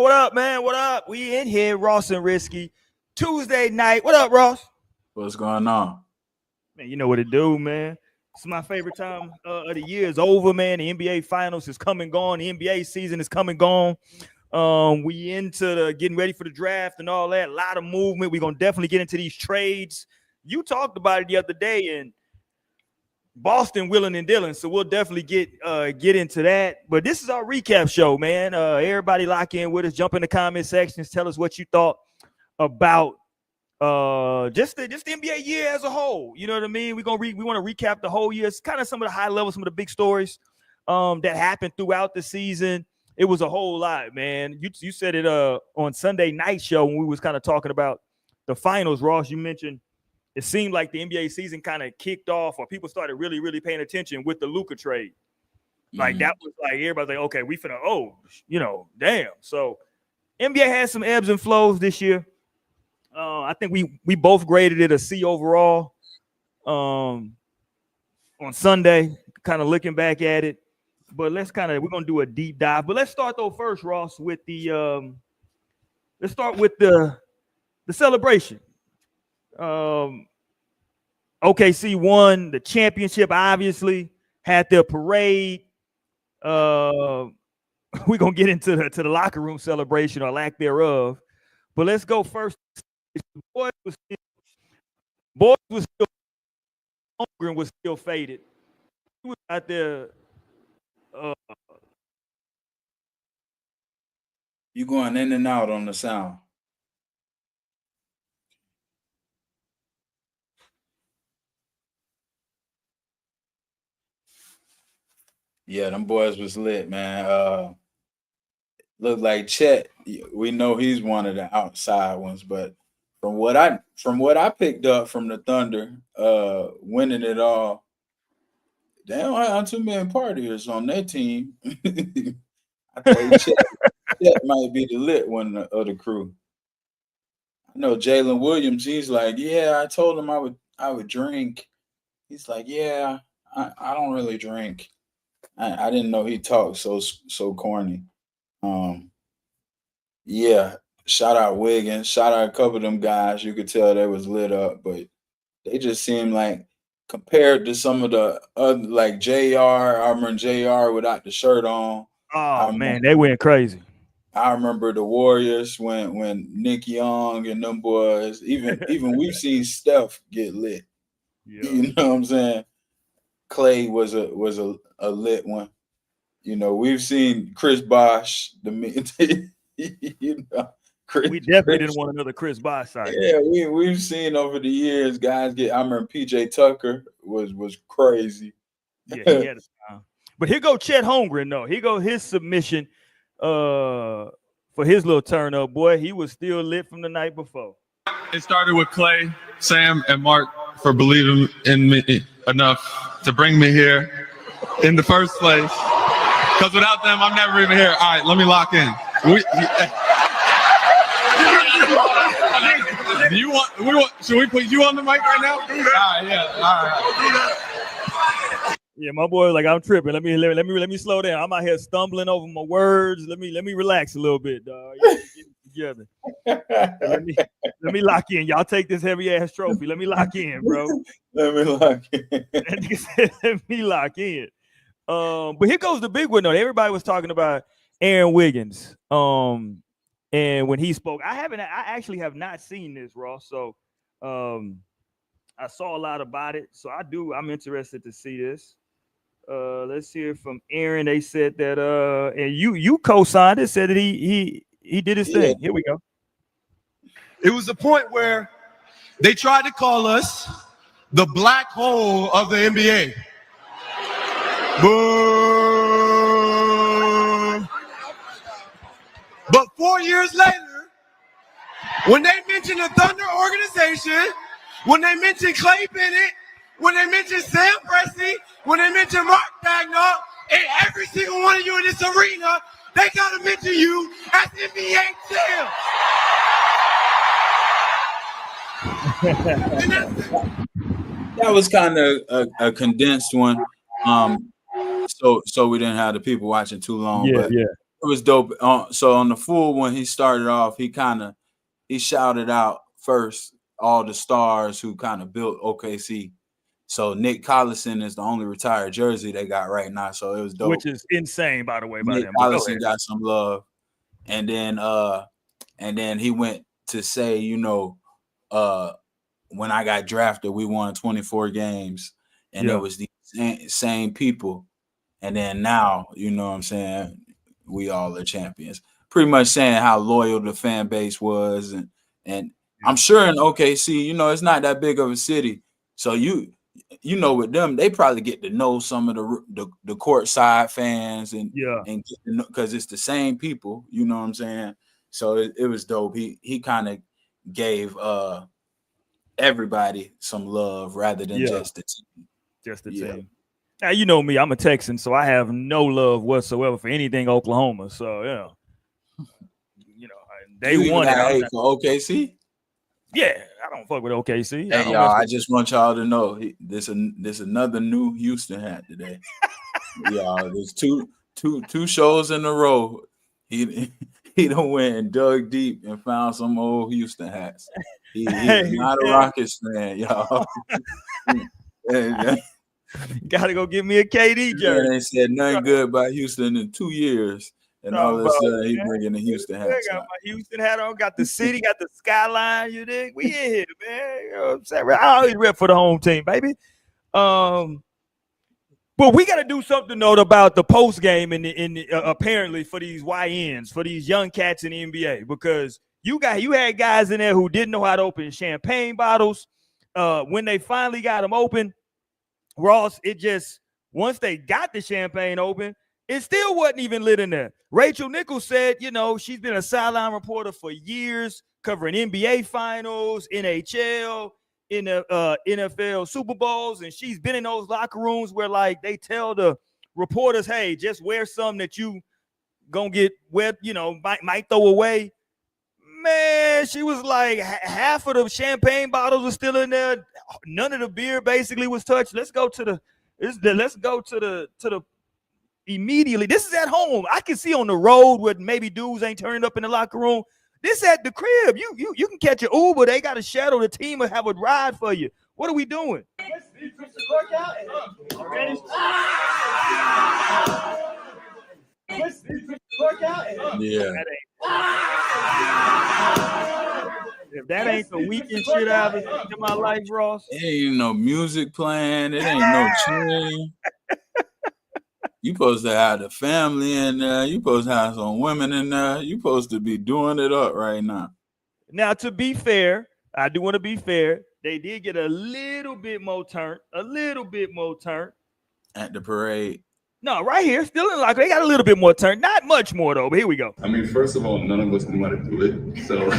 What up, man? What up? We in here, Ross and Risky. Tuesday night. What up, Ross? What's going on? Man, you know what it do, man. It's my favorite time of the year. It's over, man. The NBA Finals is come and gone. The NBA season is come and gone. We into the getting ready for the draft and all that. A lot of movement. We're gonna definitely get into these trades. You talked about it the other day, and Boston willing and dealing. So we'll definitely get into that. But this is our recap show, man. Everybody lock in with us. Jump in the comment sections. Tell us what you thought about just the NBA year as a whole. You know what I mean? We want to recap the whole year. It's kind of some of the high level, some of the big stories that happened throughout the season. It was a whole lot, man. You said it on Sunday night show when we was kind of talking about the finals, Ross. You mentioned it seemed like the NBA season kind of kicked off, or people started really, really paying attention with the Luka trade. Like that was like everybody's like, okay, we finna, damn. So NBA has some ebbs and flows this year. I think we both graded it a C overall on Sunday, kind of looking back at it. But we're gonna do a deep dive. But let's start though first, Ross, with the celebration. OKC won the championship, obviously, had their parade. We're gonna get into the locker room celebration or lack thereof. But let's go first. Boys was still Holmgren was still faded. He was out there. You going in and out on the sound. Yeah, them boys was lit, man. Looked like Chet. We know he's one of the outside ones, but from what I picked up from the Thunder, winning it all, they don't have too many partiers on their team. I think Chet might be the lit one of the crew. I know Jalen Williams. He's like, yeah, I told him I would drink. He's like, yeah, I don't really drink. I didn't know he talked so corny. Yeah, shout out Wiggins, shout out a couple of them guys. You could tell they was lit up, but they just seemed like, compared to some of the other, like JR, I remember JR without the shirt on. Oh man, they went crazy. I remember the Warriors when Nick Young and them boys, even we've seen Steph get lit. Yeah. You know what I'm saying? Clay was a lit one. You know, we've seen Chris Bosh, we definitely didn't want another Chris Bosh side. Yeah, we've seen over the years guys get. I remember PJ Tucker was crazy. Yeah, he had a time. But here go Chet Holmgren though. Here go his submission for his little turn up, boy. He was still lit from the night before. It started with Clay, Sam, and Mark for believing in me enough to bring me here in the first place. Because without them, I'm never even here. All right, let me lock in. Should we put you on the mic right now? All right, yeah. All right. Yeah, my boy, like, I'm tripping. Let me slow down. I'm out here stumbling over my words. Let me relax a little bit, dog. Get it together. Let me lock in. Y'all take this heavy ass trophy. Let me lock in, bro. Let me lock in. Let me lock in. But here goes the big one though. Everybody was talking about Aaron Wiggins. And when he spoke, I actually have not seen this, Ross. So I saw a lot about it. So I'm interested to see this. Let's hear from Aaron. They said that and you co-signed it, said that he did his thing. Here we go. It was the point where they tried to call us the black hole of the NBA. Boo. But 4 years later, when they mentioned the Thunder organization, when they mentioned Clay Bennett, when they mentioned Sam Presti, when they mentioned Mark Bagnall, and every single one of you in this arena, they gotta mention you as NBA champ. That was kind of a condensed one. So we didn't have the people watching too long. Yeah, but yeah. was dope. So on the full when he started off, he shouted out first all the stars who kind of built OKC. So Nick Collison is the only retired jersey they got right now. So it was dope. Which is insane, by the way, by Nick them. Collison got some love. And then he went to say, when I got drafted, we won 24 games. And it was the same people. And then now, you know what I'm saying, we all are champions. Pretty much saying how loyal the fan base was. And I'm sure in OKC, it's not that big of a city. So with them, they probably get to know some of the courtside fans and because it's the same people, you know what I'm saying? So it was dope. He kind of gave everybody some love rather than just the team. Just the team. Now, you know me, I'm a Texan, so I have no love whatsoever for anything Oklahoma. So, they won it. Hate for OKC? Yeah, I don't fuck with OKC. Hey, y'all, I just want y'all to know this another new Houston hat today. Y'all, there's two shows in a row. He done went and dug deep and found some old Houston hats. He's not a Rockets fan, y'all. Gotta go get me a KD jersey. They said nothing good about Houston in 2 years. And all of a sudden, he's bringing the Houston hat. I got my Houston hat on, got the city, got the skyline. You dig? We in here, man. You know what I'm saying? I always rep for the home team, baby. But we got to do something, though, about the post game apparently for these YNs, for these young cats in the NBA, because you had guys in there who didn't know how to open champagne bottles. When they finally got them open, Ross, once they got the champagne open, it still wasn't even lit in there. Rachel Nichols said, she's been a sideline reporter for years, covering NBA finals, NHL, in the NFL Super Bowls, and she's been in those locker rooms where, like, they tell the reporters, hey, just wear something that you gonna get wet, might throw away. Man, she was like, half of the champagne bottles were still in there. None of the beer basically was touched. Let's go to the immediately. This is at home. I can see on the road where maybe dudes ain't turning up in the locker room. This at the crib. You can catch an Uber. They got to shadow the team or have a ride for you. What are we doing? Yeah. If that ain't the weekend shit I've ever seen in my life, Ross. It ain't no music playing. It ain't no cheering. You supposed to have the family in there. You supposed to have some women in there. You supposed to be doing it up right now. Now, to be fair, I do want to be fair. They did get a little bit more turn. At the parade. No, right here, still in locker. They got a little bit more turn. Not much more, though, but here we go. I mean, first of all, none of us knew how to do it. So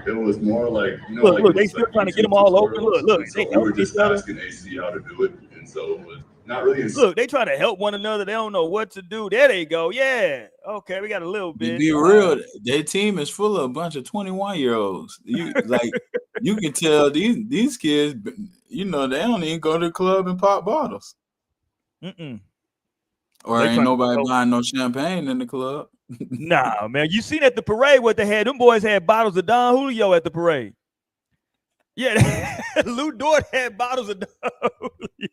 it was more like, look, they still trying to get them all open. Look. So we were just asking AC how to do it. And so it was not really. Look, they trying to help one another. They don't know what to do. There they go. Yeah. Okay, we got a little bit. To be real, their team is full of a bunch of 21-year-olds. You can tell these kids, they don't even go to the club and pop bottles. Or ain't nobody buying no champagne in the club. Nah, man. You seen at the parade what they had? Them boys had bottles of Don Julio at the parade. Yeah, Lou Dort had bottles of Don Julio.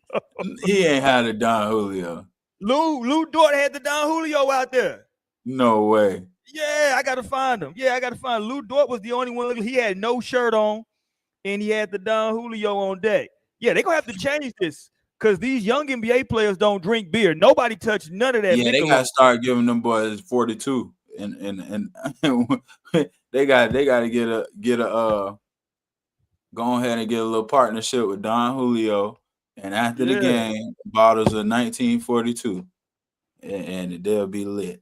He ain't had a Don Julio. Lou Dort had the Don Julio out there. No way. Yeah, I gotta find him. Lou Dort was the only one. He had no shirt on, and he had the Don Julio on deck. Yeah, they're gonna have to change this. Because these young NBA players don't drink beer. Nobody touched none of that. Yeah, they gotta start giving them boys 42, and they gotta get a go ahead and get a little partnership with Don Julio, and after the game, bottles of 1942, and they'll be lit.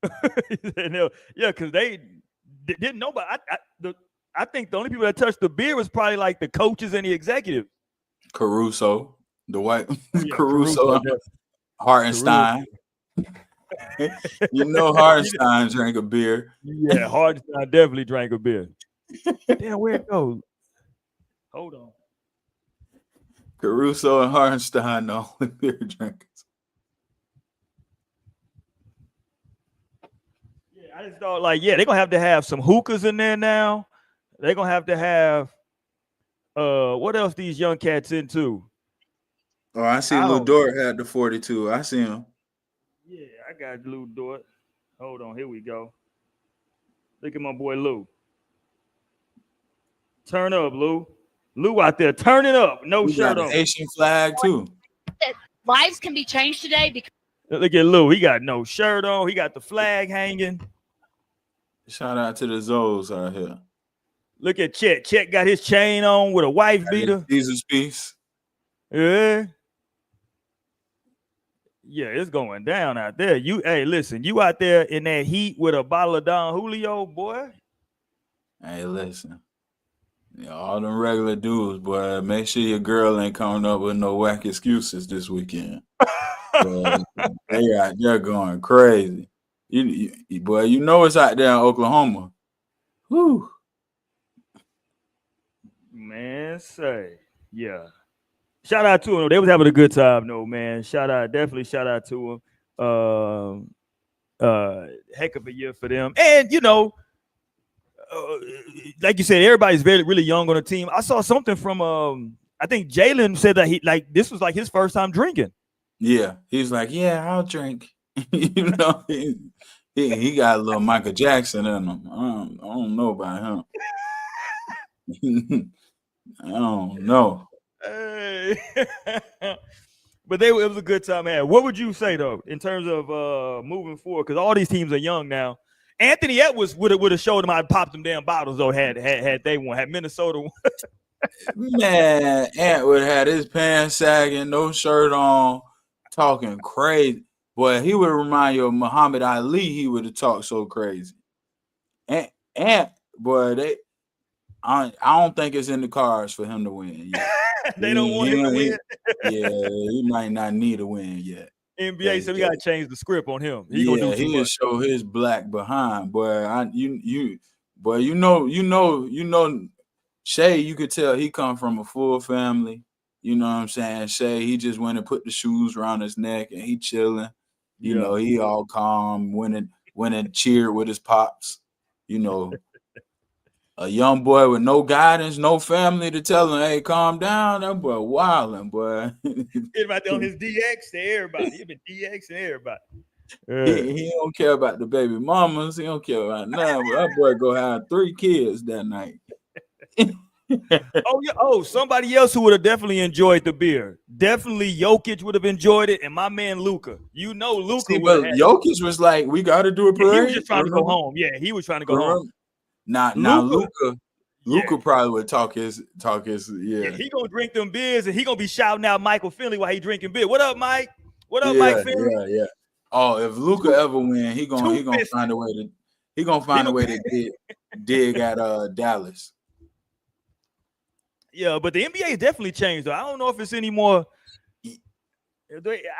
Because they didn't know. But I think the only people that touched the beer was probably like the coaches and the executives. Caruso, the white Caruso, Hartenstein. Hartenstein drank a beer. Yeah, Hartenstein definitely drank a beer. Damn, where it goes? Hold on. Caruso and Hartenstein, the only beer drinkers. I just thought like, yeah, they're gonna have to have some hookahs in there now. They're gonna have to have what else these young cats into? Oh, I see I Lil don't Dort had the 42. I see him. Yeah, I got Lou Dort. Hold on, here we go. Look at my boy Lou. Turn up, Lou. Lou out there turning up, no We got shirt the on. Haitian flag too. Lives can be changed today because Look at Lou. He got no shirt on. He got the flag hanging. Shout out to the Zoes out here. Look at Chet. Chet got his chain on with a wife beater. Jesus piece. Yeah. Yeah, it's going down out there. Hey, listen, you out there in that heat with a bottle of Don Julio, boy. Hey, listen. Yeah, all them regular dudes, boy. Make sure your girl ain't coming up with no whack excuses this weekend. Boy, they out there going crazy. Boy, you know it's out there in Oklahoma. Whew. Man, say, yeah. Shout out to them. They was having a good time, though, man. Definitely shout out to them. Heck of a year for them. And like you said, everybody's really young on the team. I saw something from I think Jalen said that this was like his first time drinking. Yeah, he's like, yeah, I'll drink. He got a little Michael Jackson in him. I don't know about him. I don't know. Hey. But it was a good time, man. What would you say though in terms of moving forward? Because all these teams are young now. Anthony Edwards would have showed them how to pop them damn bottles though. Had they won, had Minnesota won. Man, Ant would have had his pants sagging, no shirt on, talking crazy. Boy, he would remind you of Muhammad Ali. He would have talked so crazy. Ant, boy, I don't think it's in the cards for him to win yet. They don't want him to win. Yeah, he might not need a win yet. NBA, so we gotta change the script on him. He will show his black behind, boy. You know, Shay. You could tell he come from a full family. You know what I'm saying? Shay, he just went and put the shoes around his neck and he chilling. You know, he all calm, went and cheered with his pops. You know, a young boy with no guidance, no family to tell him, hey, calm down. That boy wilding, boy. He's right there on his DX to everybody. He's been DX to everybody. He don't care about the baby mamas. He don't care about nothing. But that boy go have 3 kids that night. Somebody else who would have definitely enjoyed the beer. Definitely Jokic would have enjoyed it, and my man Luka. You know Luka. But Jokic was like, we got to do a parade. He was just trying to go home. Yeah, he was trying to go home. Now Luka probably would talk his yeah. He gonna drink them beers and he gonna be shouting out Michael Finley while he drinking beer. What up, Mike? What up, Mike Finley? Yeah. Oh, if Luka ever win, he gonna find a way to dig at Dallas. Yeah, but the NBA definitely changed though. I don't know if it's any more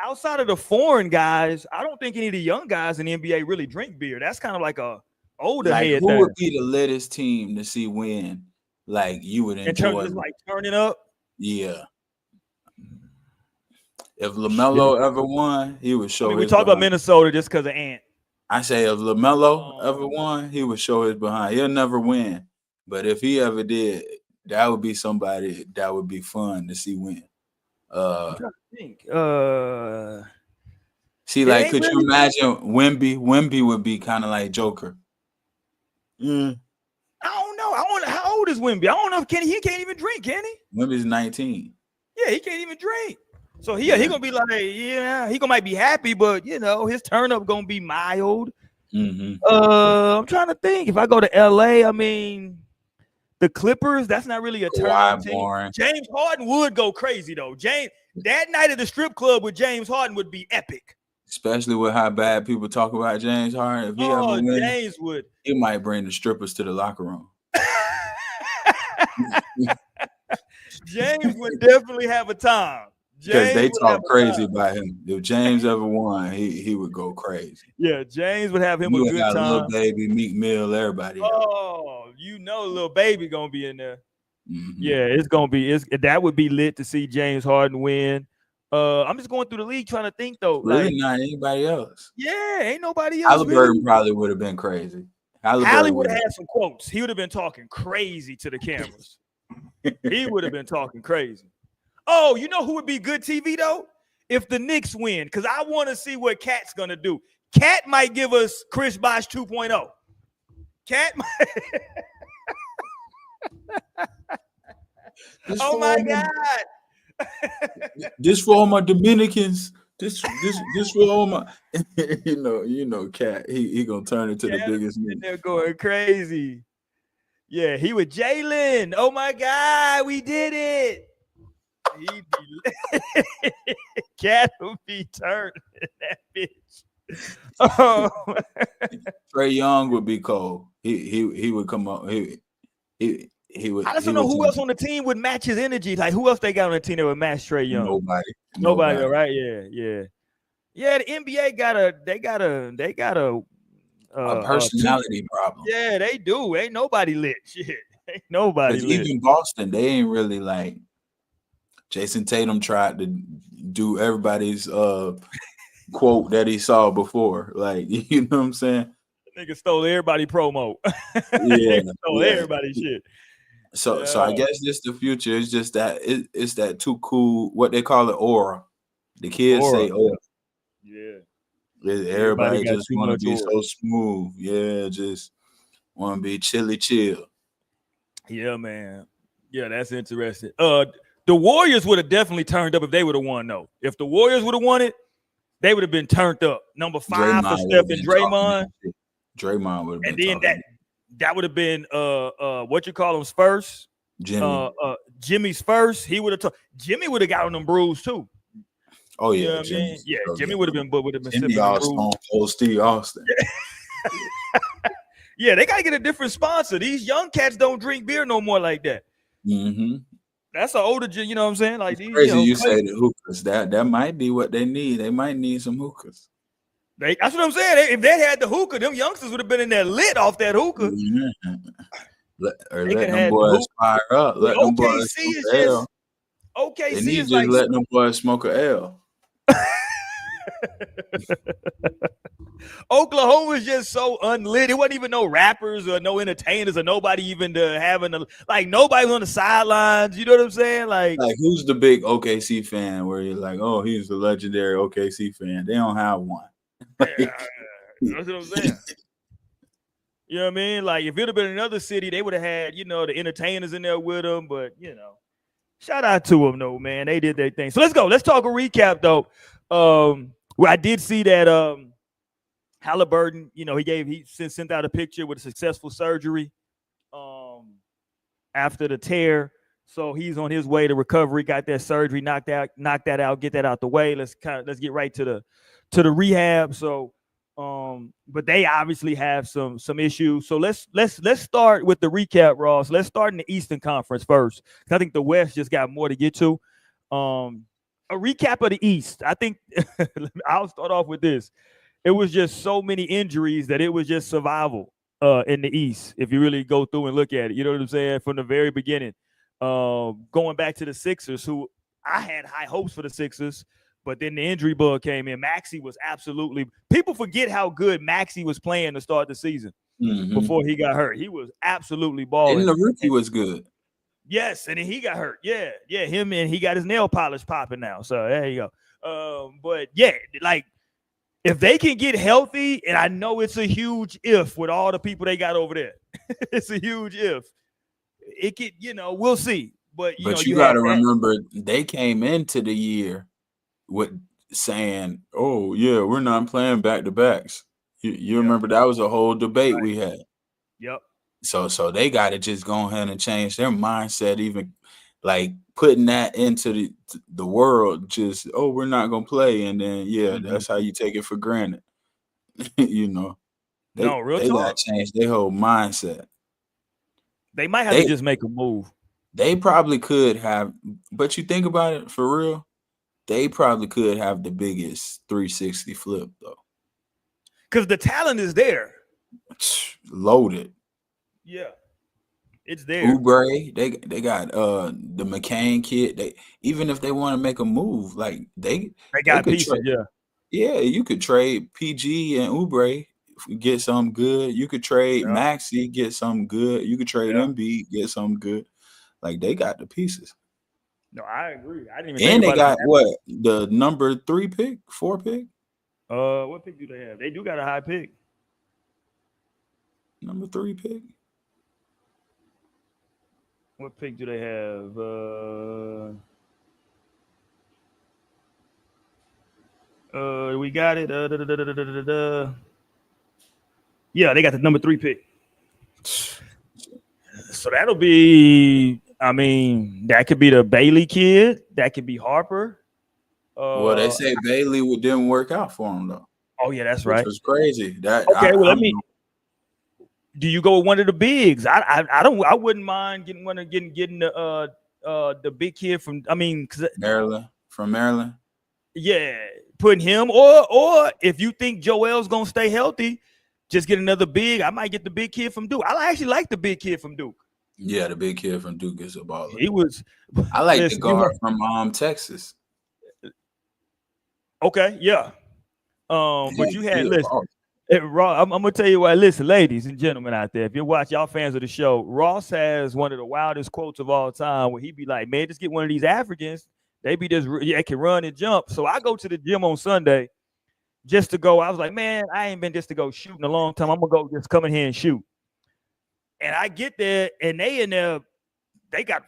outside of the foreign guys. I don't think any of the young guys in the NBA really drink beer. That's kind of like a older head. Who would be the latest team to see win? Like you would enjoy. In terms of like turning up. Yeah. If LaMelo ever won, he would show. We talk about Minnesota just because of Ant. I say if LaMelo ever won, he would show his behind. He'll never win, but if he ever did, that would be somebody that would be fun to see win. I'm trying to think. See, like, could you imagine Wemby? Wemby would be kind of like Joker. I don't know. How old is Wemby? I don't know if he can't even drink, can he? Wemby's 19. Yeah, he can't even drink. So he gonna be like, he might be happy, but his turn up gonna be mild. Mm-hmm. I'm trying to think. If I go to LA, I mean, the Clippers, that's not really a turn up team. Boring. James Harden would go crazy though. That night at the strip club with James Harden would be epic. Especially with how bad people talk about James Harden. If he ever win, James would. He might bring the strippers to the locker room. James would definitely have a time. Because they talk crazy about him. If James ever won, he would go crazy. Yeah, James would have him a good time. Little baby, Meek Mill, everybody. Little baby gonna be in there. Mm-hmm. Yeah, it's gonna be. That would be lit to see James Harden win. I'm just going through the league trying to think though. Really, Like, not anybody else. yeah, ain't nobody else Halliburton really. probably would have been crazy. Hallie would would have had some quotes. He would have been talking crazy to the cameras. He would have been talking crazy. Oh, you know who would be good TV though? If the Knicks win, because I want to see what Cat's gonna do. Cat might give us Chris Bosh 2.0. Cat might. Oh my God. This for all my Dominicans. This for all my you know, Cat. He gonna turn into the biggest nigga. They're going crazy. Yeah, he with Jalen. Oh my God, we did it. Cat will be turned in that bitch. Oh. Trae Young would be cold. He would come up. He would. I just don't know who else on the team would match his energy. Like who else they got on the team that would match Trae Young? Nobody. All right. Yeah. The NBA got a personality problem. Yeah, they do. Ain't nobody lit. Shit. Ain't nobody lit. Even Boston, they ain't really like. Jason Tatum tried to do everybody's quote that he saw before. Like, you know what I'm saying? Nigga stole everybody promo. Yeah, stole everybody shit. So I guess this the future. It's just that it's that too cool. What they call it, aura. The kids say aura. Yeah. Everybody just want to be so smooth. Yeah, just want to be chilly chill. Yeah, man. Yeah, that's interesting. The Warriors would have definitely turned up if they would have won, though. If the Warriors would have won it, they would have been turned up. Number 5 for Steph and Draymond. Draymond would have been. And then that would have been what you call him's first. Jimmy. Jimmy's first. He would have Jimmy would have got on them bruised too. Oh yeah, you know what I mean? Yeah, Jimmy would have been Jimmy Stone Cold Steve Austin. Yeah, they gotta get a different sponsor. These young cats don't drink beer no more like that. Mm-hmm. That's an older, you know what I'm saying? Like these, crazy you say the hookahs. That might be what they need. They might need some hookahs. That's what I'm saying. If they had the hookah, them youngsters would have been in there lit off that hookah. Mm-hmm. Let them boys fire up. Let them boys smoke L. OKC they need is just like let them boys smoke a L. Oklahoma is just so unlit. It wasn't even no rappers or no entertainers or nobody even having nobody on the sidelines. You know what I'm saying? Like who's the big OKC fan where you're like, oh, he's the legendary OKC fan? They don't have one. That's what I'm saying. You know what I mean? Like if it had been another city, they would have had, the entertainers in there with them. But shout out to them though, man. They did their thing. So let's go. Let's talk a recap though. Where I did see that Halliburton, he sent out a picture with a successful surgery after the tear. So he's on his way to recovery, got that surgery, knocked that out, get that out the way. Let's get right to the rehab. So but they obviously have some issues. So let's start with the recap, Ross. Let's start in the Eastern Conference first. I think the West just got more to get to. A recap of the East. I think I'll start off with this. It was just so many injuries that it was just survival in the East. If you really go through and look at it, you know what I'm saying? From the very beginning, going back to the Sixers, who I had high hopes for the Sixers, but then the injury bug came in. Maxey was absolutely – people forget how good Maxey was playing to start the season before he got hurt. He was absolutely balling. And the rookie was good. Yes, and then he got hurt. Yeah, him and he got his nail polish popping now. So there you go. But yeah, like if they can get healthy, and I know it's a huge if with all the people they got over there. It's a huge if. It could, we'll see. But you got to remember they came into the year with saying, "Oh yeah, we're not playing back to backs." You remember that was a whole debate we had. Yep. So they got to just go ahead and change their mindset, even like putting that into the world. Just we're not gonna play, and then that's how you take it for granted. They got to change their whole mindset. They might have to just make a move. They probably could have, but you think about it for real, they probably could have the biggest 360 flip though, because the talent is there, loaded. Yeah, It's there. Oubre, they got the McCain kid. They even if they want to make a move, like They got could pieces, trade. Yeah, you could trade PG and Oubre, get something good. You could trade Yeah. Maxey, get something good. You could trade Yeah. Embiid, get something good. Like they got the pieces. No, I agree. I didn't even And think they about got what? The number 3 pick, 4 pick? What pick do they have? They do got a high pick. Number 3 pick. What pick do they have? We got it. Yeah, they got the number 3 pick. So that'll be. I mean, that could be the Bailey kid. That could be Harper. Well, they say Bailey didn't work out for him though. Oh yeah, that's Which right. was crazy. That Okay, well let me. Do you go with one of the bigs? I don't. I wouldn't mind getting the big kid from. I mean, from Maryland. Yeah, putting him or if you think Joel's gonna stay healthy, just get another big. I might get the big kid from Duke. I actually like the big kid from Duke. Yeah, the big kid from Duke is a baller. He was. I like the guard from Texas. Okay, yeah. But you had listen. Ross, I'm gonna tell you what. Listen, ladies and gentlemen out there, if you're watching, y'all fans of the show, Ross has one of the wildest quotes of all time, where he be like, "Man, just get one of these Africans. They be just can run and jump." So I go to the gym on Sunday just to go. I was like, man, I ain't been just to go shoot in a long time. I'm gonna go just come in here and shoot. And I get there, and they in there. They got.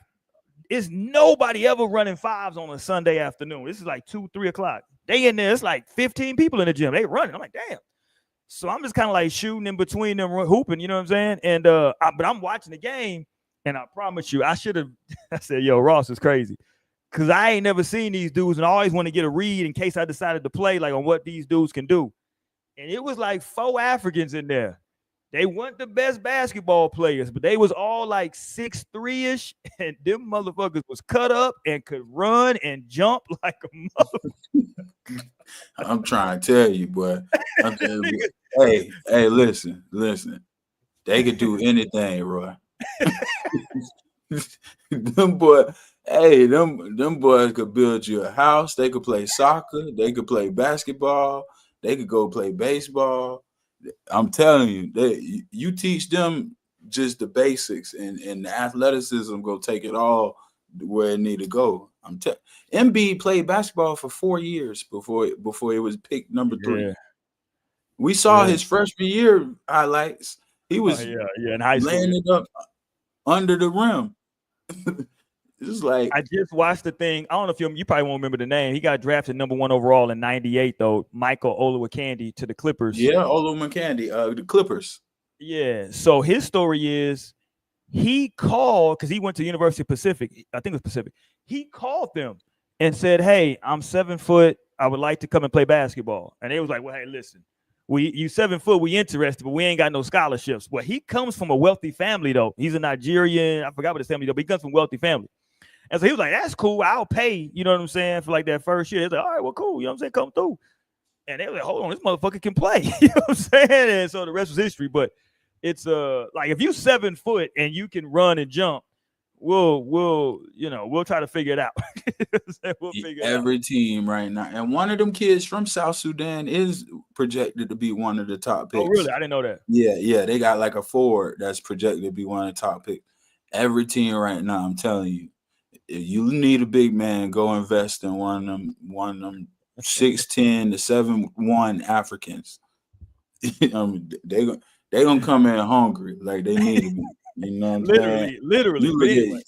It's nobody ever running 5s on a Sunday afternoon. This is like 2, 3 o'clock. They in there. It's like 15 people in the gym. They running. I'm like, damn. So I'm just kind of like shooting in between them, hooping. You know what I'm saying? And but I'm watching the game, and I promise you, I should have. I said, yo, Ross is crazy. Because I ain't never seen these dudes, and I always want to get a read in case I decided to play like on what these dudes can do. And it was like 4 Africans in there. They weren't the best basketball players, but they was all like 6'3-ish, and them motherfuckers was cut up and could run and jump like a motherfucker. I'm trying to tell you, boy. Hey, listen. They could do anything, Roy. Them boys. Hey, them boys could build you a house. They could play soccer. They could play basketball. They could go play baseball. I'm telling you, you teach them just the basics, and the athleticism go take it all where it need to go. Embiid played basketball for 4 years before it was picked number 3. Yeah. We saw his freshman year highlights. He was in high school, laying it up under the rim. It's like I just watched the thing. I don't know if you probably won't remember the name. He got drafted number 1 overall in '98, though. Michael Olowokandi to the Clippers. Yeah, Olowokandi, the Clippers. Yeah. So his story is he called because he went to University of Pacific. I think it was Pacific. He called them and said, "Hey, I'm 7 foot. I would like to come and play basketball." And they was like, "Well, hey, listen, you 7 foot. We interested, but we ain't got no scholarships." Well, he comes from a wealthy family, though. He's a Nigerian. I forgot what his family, though, but he comes from a wealthy family. And so he was like, "That's cool. I'll pay." You know what I'm saying? For like that first year. He's like, "All right, well, cool. You know what I'm saying? Come through." And they were like, "Hold on, this motherfucker can play." You know what I'm saying? And so the rest was history. But it's like if you 7 foot and you can run and jump, we'll try to figure it out. We'll figure every team right now. And one of them kids from South Sudan is projected to be one of the top picks. Oh, really? I didn't know that. Yeah. They got like a forward that's projected to be one of the top picks. Every team right now, I'm telling you, if you need a big man, go invest in one of them 6'10" to 7'1" Africans. They gonna come in hungry like they need to be. You know what I'm saying? Literally.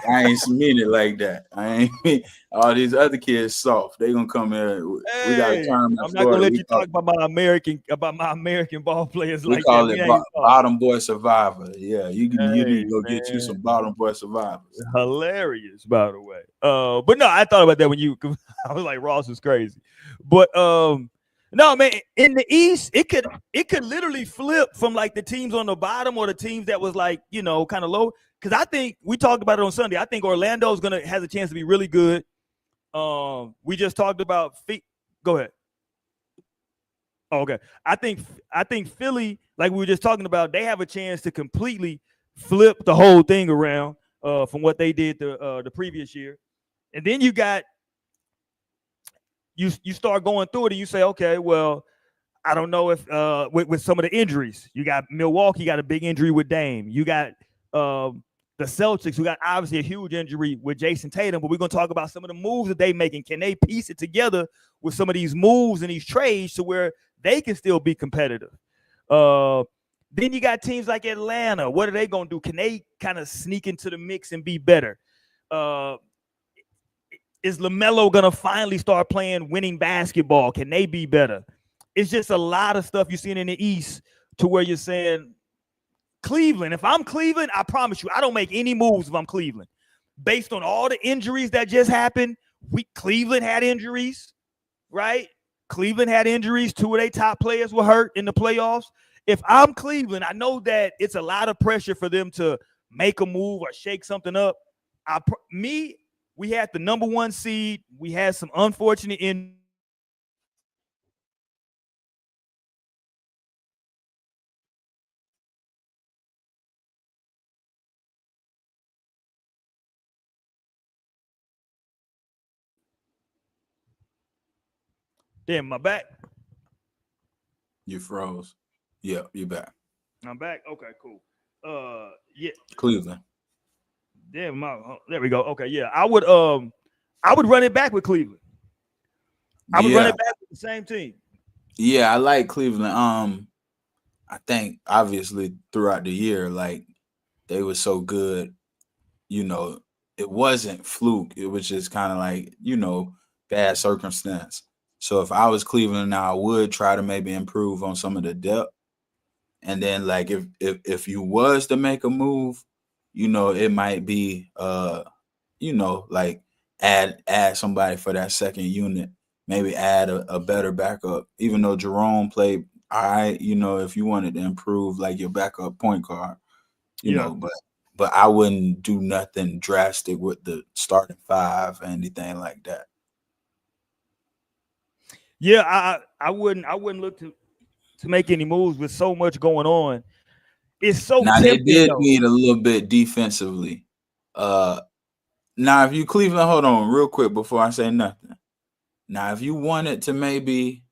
I ain't mean it like that. I ain't mean all these other kids soft. They gonna come in. Hey, we got a term. I'm not gonna let you talk about my American ball players like that. We call it bottom boy survivor. Yeah, you need to go get you some bottom boy survivors. Hilarious, by the way. But no, I thought about that when I was like, Ross is crazy. But no, man, in the East, it could literally flip from like the teams on the bottom or the teams that was like, kind of low. Because I think we talked about it on Sunday. I think Orlando's has a chance to be really good. We just talked about Go ahead. Oh, okay. I think Philly, like we were just talking about, they have a chance to completely flip the whole thing around from what they did the previous year. And then you start going through it and you say, okay, well, I don't know if with some of the injuries, you got Milwaukee got a big injury with Dame. You got the Celtics, who got obviously a huge injury with Jason Tatum. But we're gonna talk about some of the moves that they making. Can they piece it together with some of these moves and these trades to where they can still be competitive? Then you got teams like Atlanta. What are they gonna do? Can they kind of sneak into the mix and be better? Is LaMelo gonna finally start playing winning basketball? Can they be better? It's just a lot of stuff you're seeing in the East to where you're saying Cleveland. If I'm Cleveland, I promise you, I don't make any moves if I'm Cleveland. Based on all the injuries that just happened, Cleveland had injuries, right? Cleveland had injuries. Two of their top players were hurt in the playoffs. If I'm Cleveland, I know that it's a lot of pressure for them to make a move or shake something up. We had the number 1 seed. We had some unfortunate injuries. Damn, my back. You froze. Yeah, you back. I'm back. Okay, cool. Yeah. Cleveland. Damn, there we go. Okay, yeah. I would run it back with Cleveland. I would run it back with the same team. Yeah, I like Cleveland. I think obviously throughout the year, like they were so good, it wasn't fluke. It was just kind of like, bad circumstance. So if I was Cleveland now, I would try to maybe improve on some of the depth. And then like if you was to make a move, it might be like add somebody for that second unit, maybe add a better backup, even though Jerome played all right, if you wanted to improve like your backup point guard, but I wouldn't do nothing drastic with the starting 5 or anything like that. Yeah, I wouldn't look to make any moves with so much going on. It's so now tempting, they did though. need a little bit defensively. Now if you Cleveland, hold on real quick before I say nothing. Now if you wanted to maybe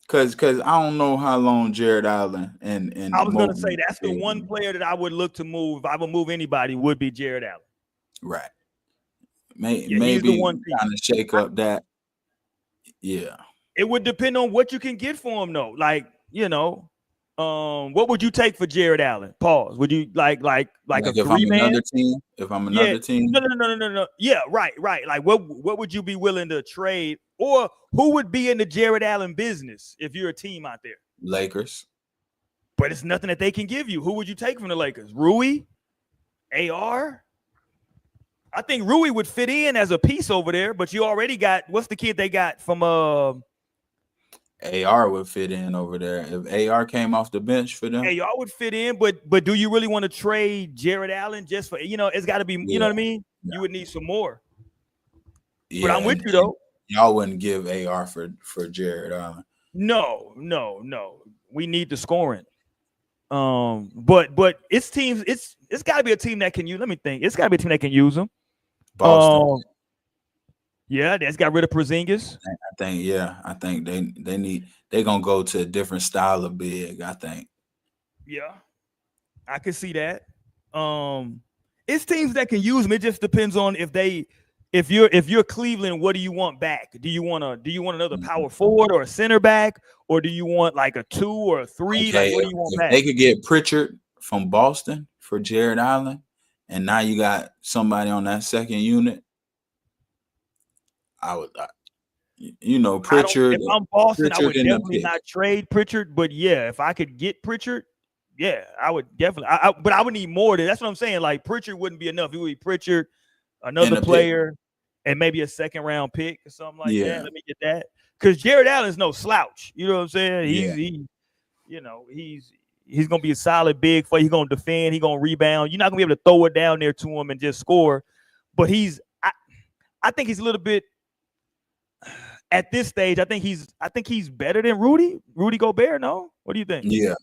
because I don't know how long Jared Allen and I was gonna say that's the one player that I would look to move. If I would move anybody, would be Jared Allen. Right. Maybe kind of shake up that. Yeah. It would depend on what you can get for him, though. Like, what would you take for Jared Allen? Pause. Would you like a if 3-man? another team? If I'm another team? No. Yeah, right. Like, what would you be willing to trade, or who would be in the Jared Allen business if you're a team out there? Lakers. But it's nothing that they can give you. Who would you take from the Lakers? Rui? AR? I think Rui would fit in as a piece over there, but you already got, what's the kid they got from AR would fit in over there. If AR came off the bench for them, AR would fit in, but do you really want to trade Jared Allen just for, it's got to be, you know what I mean? Yeah. You would need some more. Yeah, but I'm with you though. Y'all wouldn't give AR for Jared Allen. No. We need the scoring. But it's teams. It's got to be a team that can use. Let me think. It's got to be a team that can use them. Boston. Yeah, that's got rid of Porzingis. I think they're gonna go to a different style of big, I think. Yeah, I can see that. It's teams that can use them. It just depends on if you're Cleveland, what do you want back? Do you want another power forward or a center back, or do you want like a 2 or a 3? Okay, like, what do you want back? They could get Pritchard from Boston for Jared Allen, and now you got somebody on that second unit. I would, Pritchard. If I'm Boston, I would definitely not trade Pritchard. But yeah, if I could get Pritchard, yeah, I would definitely. But I would need more. That's what I'm saying. Like Pritchard wouldn't be enough. It would be Pritchard, another player, and maybe a second round pick or something like that. Let me get that, because Jared Allen's no slouch. You know what I'm saying? He's gonna be a solid big for. He's gonna defend. He's gonna rebound. You're not gonna be able to throw it down there to him and just score. But I think he's a little bit. At this stage, I think he's better than Rudy Gobert. No, what do you think? Yeah,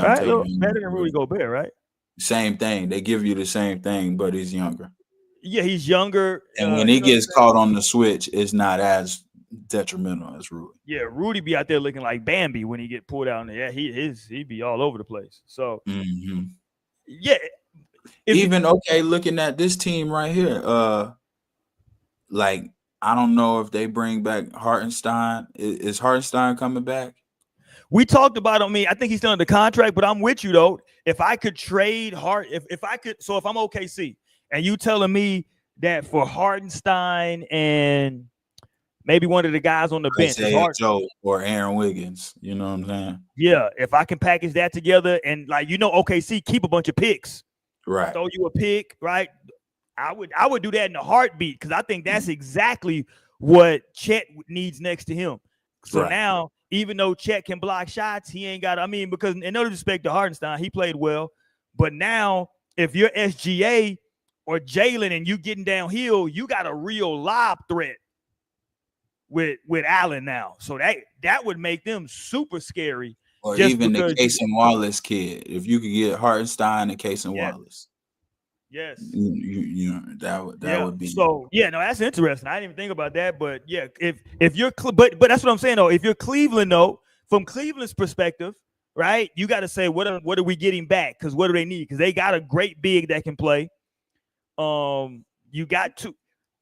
right? Better than Rudy Gobert, right? Same thing. They give you the same thing, but he's younger. Yeah, he's younger. And when he you know what I'm gets saying? caught on the switch, it's not as detrimental as Rudy. Yeah, Rudy be out there looking like Bambi when he get pulled out. Yeah, he'd be all over the place. So yeah, even okay, looking at this team right here, like I don't know if they bring back Hartenstein. Is Hartenstein coming back? We talked about him. I think he's still under contract, but I'm with you though. If I could trade if I could, so if I'm OKC and you telling me that for Hartenstein and maybe one of the guys on the bench, Joe or Aaron Wiggins, you know what I'm saying? Yeah, if I can package that together and OKC keep a bunch of picks, right? Throw you a pick, right? I would do that in a heartbeat because I think that's exactly what Chet needs next to him. So now, even though Chet can block shots, he ain't got. Because in no disrespect to Hartenstein, he played well, but now if you're SGA or Jalen and you getting downhill, you got a real lob threat with Allen now. So that would make them super scary. Or even the Cason Wallace kid. If you could get Hartenstein and Cason Wallace. Yes. You know, that would be so. Yeah, no, that's interesting. I didn't even think about that, but yeah, if you're but that's what I'm saying though. If you're Cleveland though, from Cleveland's perspective, right, you got to say what are we getting back? Because what do they need? Because they got a great big that can play. You got to.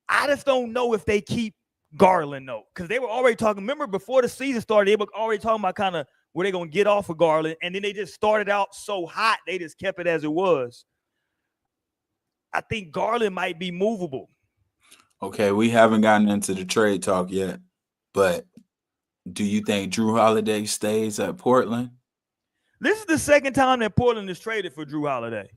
I just don't know if they keep Garland though, because they were already talking. Remember before the season started, they were already talking about kind of where they're gonna get off of Garland, and then they just started out so hot, they just kept it as it was. I think Garland might be movable. Okay, we haven't gotten into the trade talk yet, but do you think Drew Holiday stays at Portland? This is the second time that Portland has traded for Drew Holiday.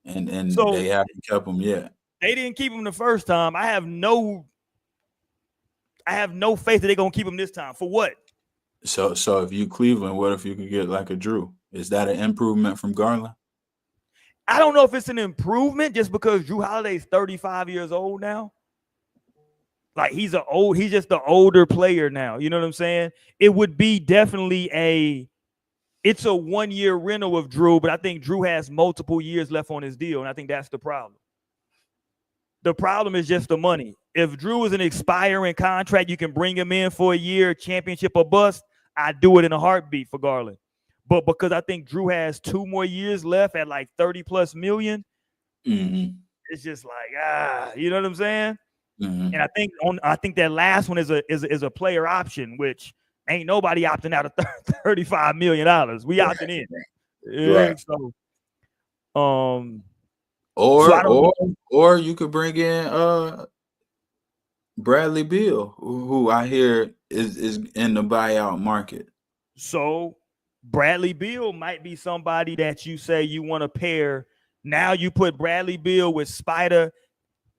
And so they haven't kept him yet. They didn't keep him the first time. I have no faith that they're gonna keep him this time. For what? So if you Cleveland, what if you could get like a Drew? Is that an improvement from Garland? I don't know if it's an improvement just because Drew Holiday is 35 years old now. Like he's just the older player now. You know what I'm saying? It would be definitely it's a 1-year rental of Drew, but I think Drew has multiple years left on his deal, and I think that's the problem. The problem is just the money. If Drew is an expiring contract, you can bring him in for a year, championship or bust. I'd do it in a heartbeat for Garland. But because I think Drew has 2 more years left at like 30+ million, it's just like, you know what I'm saying? And I think that last one is a player option, which ain't nobody opting out of $35 million. We opting in. Yeah, so or you could bring in Bradley Beal, who I hear is in the buyout market. So Bradley Beal might be somebody that you say you want to pair. Now you put Bradley Beal with Spider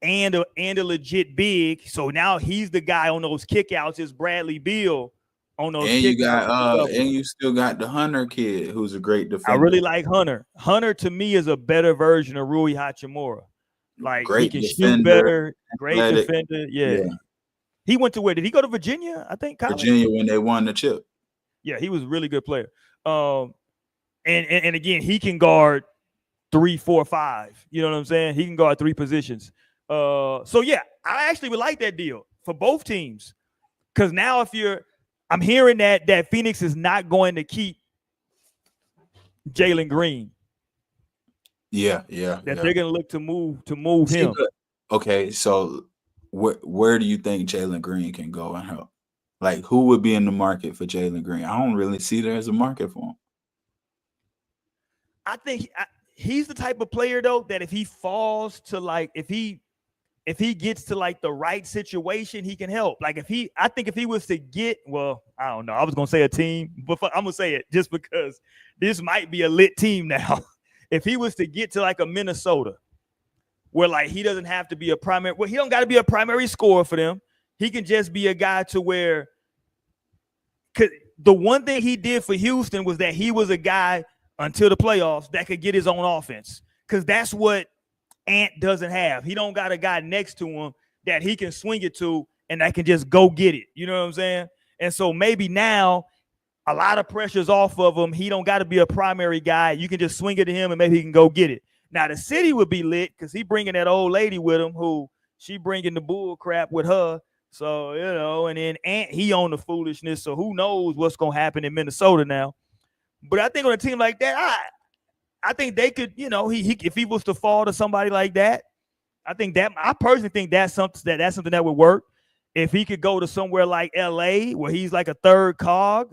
and a legit big. So now he's the guy on those kickouts. Is Bradley Beal on those? And you got and you still got the Hunter kid, who's a great defender. I really like Hunter. Hunter to me is a better version of Rui Hachimura. Like great he can defender, shoot better, great athletic. defender. Yeah. He went to where? Did he go to Virginia? I think college? Virginia when they won the chip. Yeah, he was a really good player. And again, he can guard 3, 4, 5. You know what I'm saying? He can guard 3 positions. So yeah, I actually would like that deal for both teams. Because now I'm hearing that Phoenix is not going to keep Jalen Green. Yeah. They're going to look to move him. Okay, so where do you think Jalen Green can go and help? Like, who would be in the market for Jalen Green? I don't really see there's a market for him. I think he's the type of player though that if he falls to like if he gets to like the right situation, he can help. Like I think if he was to get, well, I don't know. I was gonna say a team, but I'm gonna say it just because this might be a lit team now. If he was to get to like a Minnesota, where like he doesn't have to be a primary, well, he don't got to be a primary scorer for them. He can just be a guy to where, cause the one thing he did for Houston was that he was a guy until the playoffs that could get his own offense. Cause that's what Ant doesn't have. He don't got a guy next to him that he can swing it to and that can just go get it. You know what I'm saying? And so maybe now a lot of pressure's off of him. He don't got to be a primary guy. You can just swing it to him and maybe he can go get it. Now the city would be lit because he bringing that old lady with him, who she bringing the bull crap with her. So and then Ant, he on the foolishness. So who knows what's gonna happen in Minnesota now? But I think on a team like that, I think they could, he if he was to fall to somebody like that, I personally think that's something that would work. If he could go to somewhere like LA where he's like a third cog,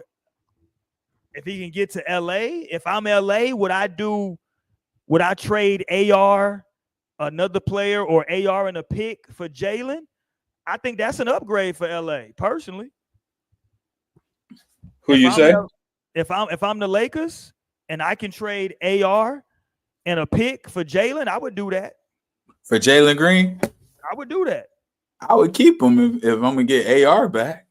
if he can get to LA, if I'm LA, would I trade AR, another player, or AR and a pick for Jalen? I think that's an upgrade for LA, personally. Who you say? If I'm the Lakers and I can trade AR and a pick for Jalen, I would do that. For Jalen Green? I would do that. I would keep him if I'm gonna get AR back.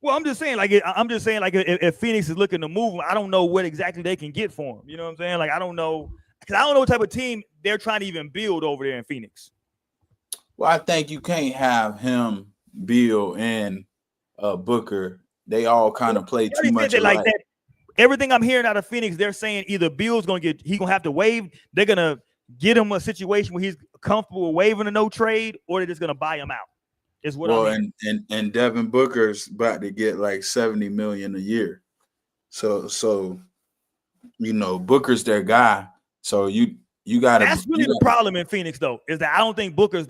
Well, I'm just saying, if Phoenix is looking to move him, I don't know what exactly they can get for him. You know what I'm saying? Like, I don't know, because I don't know what type of team they're trying to even build over there in Phoenix. Well, I think you can't have him, Beal, and Booker. They all kind of play too much alike. Like that. Everything I'm hearing out of Phoenix, they're saying either Beal's gonna have to waive. They're gonna get him a situation where he's comfortable with waiving a no trade, or they're just gonna buy him out. Is what I'm hearing. And Devin Booker's about to get like $70 million a year. So Booker's their guy. So you gotta. That's really the problem in Phoenix, though, is that I don't think Booker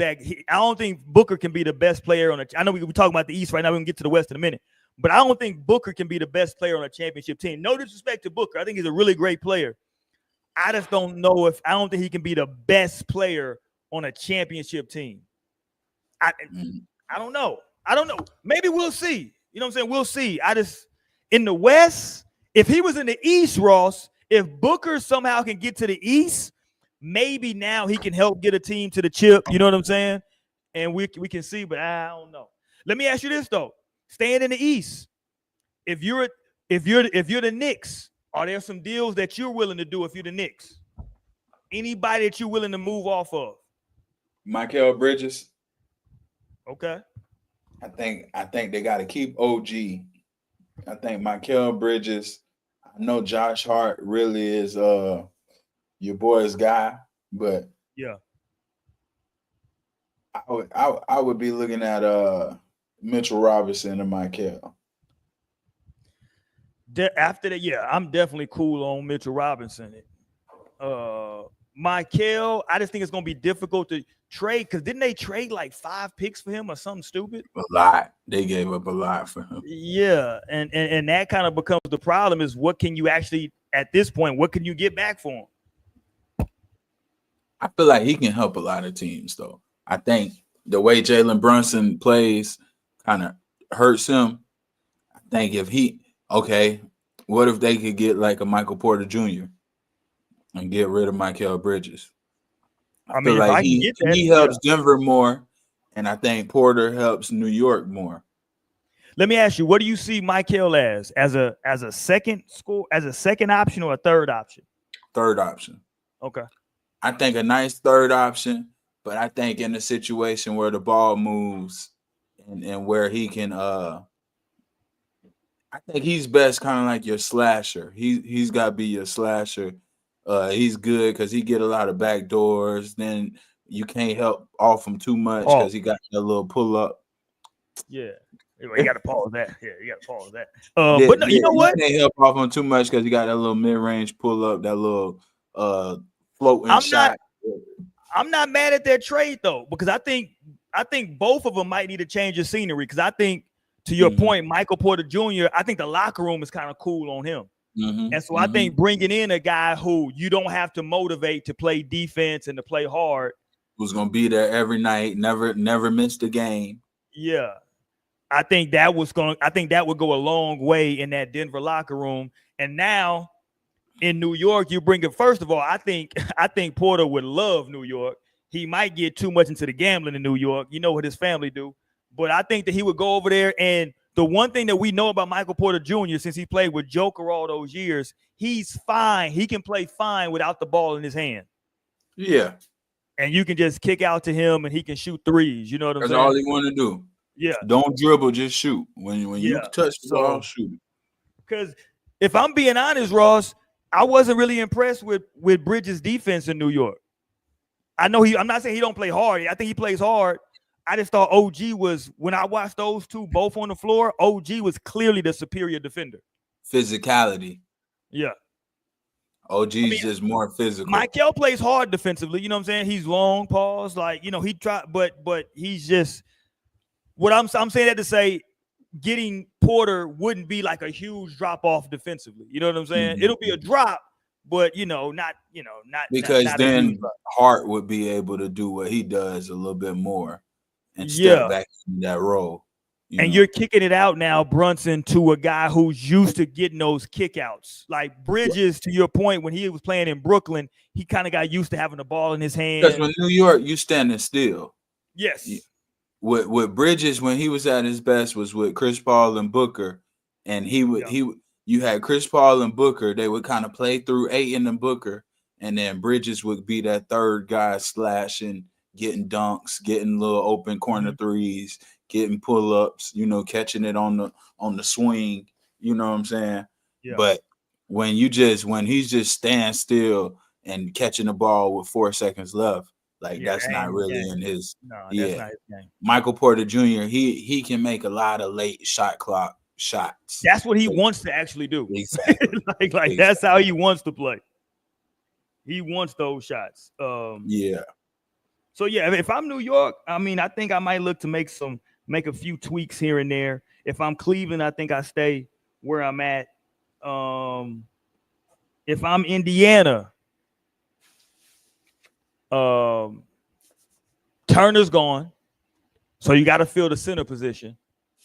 can be the best player on a. I know we're talking about the East right now. We can get to the West in a minute, but I don't think Booker can be the best player on a championship team. No disrespect to Booker, I think he's a really great player. I just don't know I don't think he can be the best player on a championship team. I don't know. Maybe we'll see. You know what I'm saying? We'll see. In the West, if he was in the East, Ross, if Booker somehow can get to the East, maybe now he can help get a team to the chip. You know what I'm saying? And we can see, but I don't know. Let me ask you this though: staying in the East, if you're the Knicks, are there some deals that you're willing to do if you're the Knicks? Anybody that you're willing to move off of? Mikal Bridges. Okay. I think they got to keep OG. I think Mikal Bridges. I know Josh Hart really is your boy's guy, but yeah, I would be looking at Mitchell Robinson and Mikal. After that, yeah, I'm definitely cool on Mitchell Robinson. Mikal, I just think it's gonna be difficult to trade because didn't they trade like 5 picks for him or something stupid? A lot. They gave up a lot for him. Yeah, and that kind of becomes the problem is what can you actually at this point, what can you get back for him? I feel like he can help a lot of teams though. I think the way Jalen Brunson plays kind of hurts him. I think what if they could get like a Michael Porter Jr. and get rid of Mikal Bridges? I mean, feel like he helps Denver more, and I think Porter helps New York more. Let me ask you, what do you see Mikal as a second option or a third option? Third option. Okay. I think a nice third option, but I think in a situation where the ball moves and where he can I think he's best kind of like your slasher. He's got to be your slasher. He's good because he get a lot of back doors. Then you can't help off him too much because he got a little pull up. Yeah, you got to pause that. Yeah, you got to pause that. But no, you know what? You can't help off him too much because he got that little mid range pull up, that little floating shot. I'm not mad at that trade though because I think both of them might need to change the scenery because I think. To your point, Michael Porter Jr., I think the locker room is kind of cool on him. And so I think bringing in a guy who you don't have to motivate to play defense and to play hard. Who's going to be there every night, never missed a game. Yeah. I think that would go a long way in that Denver locker room. And now in New York, you bring it. First of all, I think Porter would love New York. He might get too much into the gambling in New York. You know what his family do. But I think that he would go over there. And the one thing that we know about Michael Porter Jr., since he played with Joker all those years, he's fine. He can play fine without the ball in his hand. Yeah. And you can just kick out to him and he can shoot threes. You know what I'm saying? That's all he want to do. Yeah. Don't dribble, just shoot. When you touch the ball, shoot. Because if I'm being honest, Ross, I wasn't really impressed with Bridges' defense in New York. I'm not saying he don't play hard. I think he plays hard. I just thought OG was, when I watched those two both on the floor, OG was clearly the superior defender. Physicality. Yeah. OG's just more physical. Michael plays hard defensively. You know what I'm saying? He's long, pause. Like, you know, he tried, but he's just, what I'm saying that to say, getting Porter wouldn't be like a huge drop off defensively. You know what I'm saying? It'll be a drop, but not because not then Hart would be able to do what he does a little bit more and step back in that role. You're kicking it out now, Brunson, to a guy who's used to getting those kickouts. Like Bridges, to your point, when he was playing in Brooklyn, he kind of got used to having the ball in his hand. Because when New York, you standing still. Yes. With Bridges, when he was at his best, was with Chris Paul and Booker, and you had Chris Paul and Booker. They would kind of play through Ayton and Booker, and then Bridges would be that third guy slashing, getting dunks, getting little open corner threes, getting pull-ups, catching it on the swing, you know what I'm saying? Yeah. But when he's just stand still and catching the ball with 4 seconds left, that's not really in his. No, that's not his game. Michael Porter Jr. He can make a lot of late shot clock shots. That's what he wants to actually do. Exactly. Exactly. That's how he wants to play. He wants those shots. Yeah. So yeah, if I'm New York, I mean, I think I might look to make a few tweaks here and there. If I'm Cleveland, I think I stay where I'm at. If I'm Indiana, Turner's gone, so you got to fill the center position.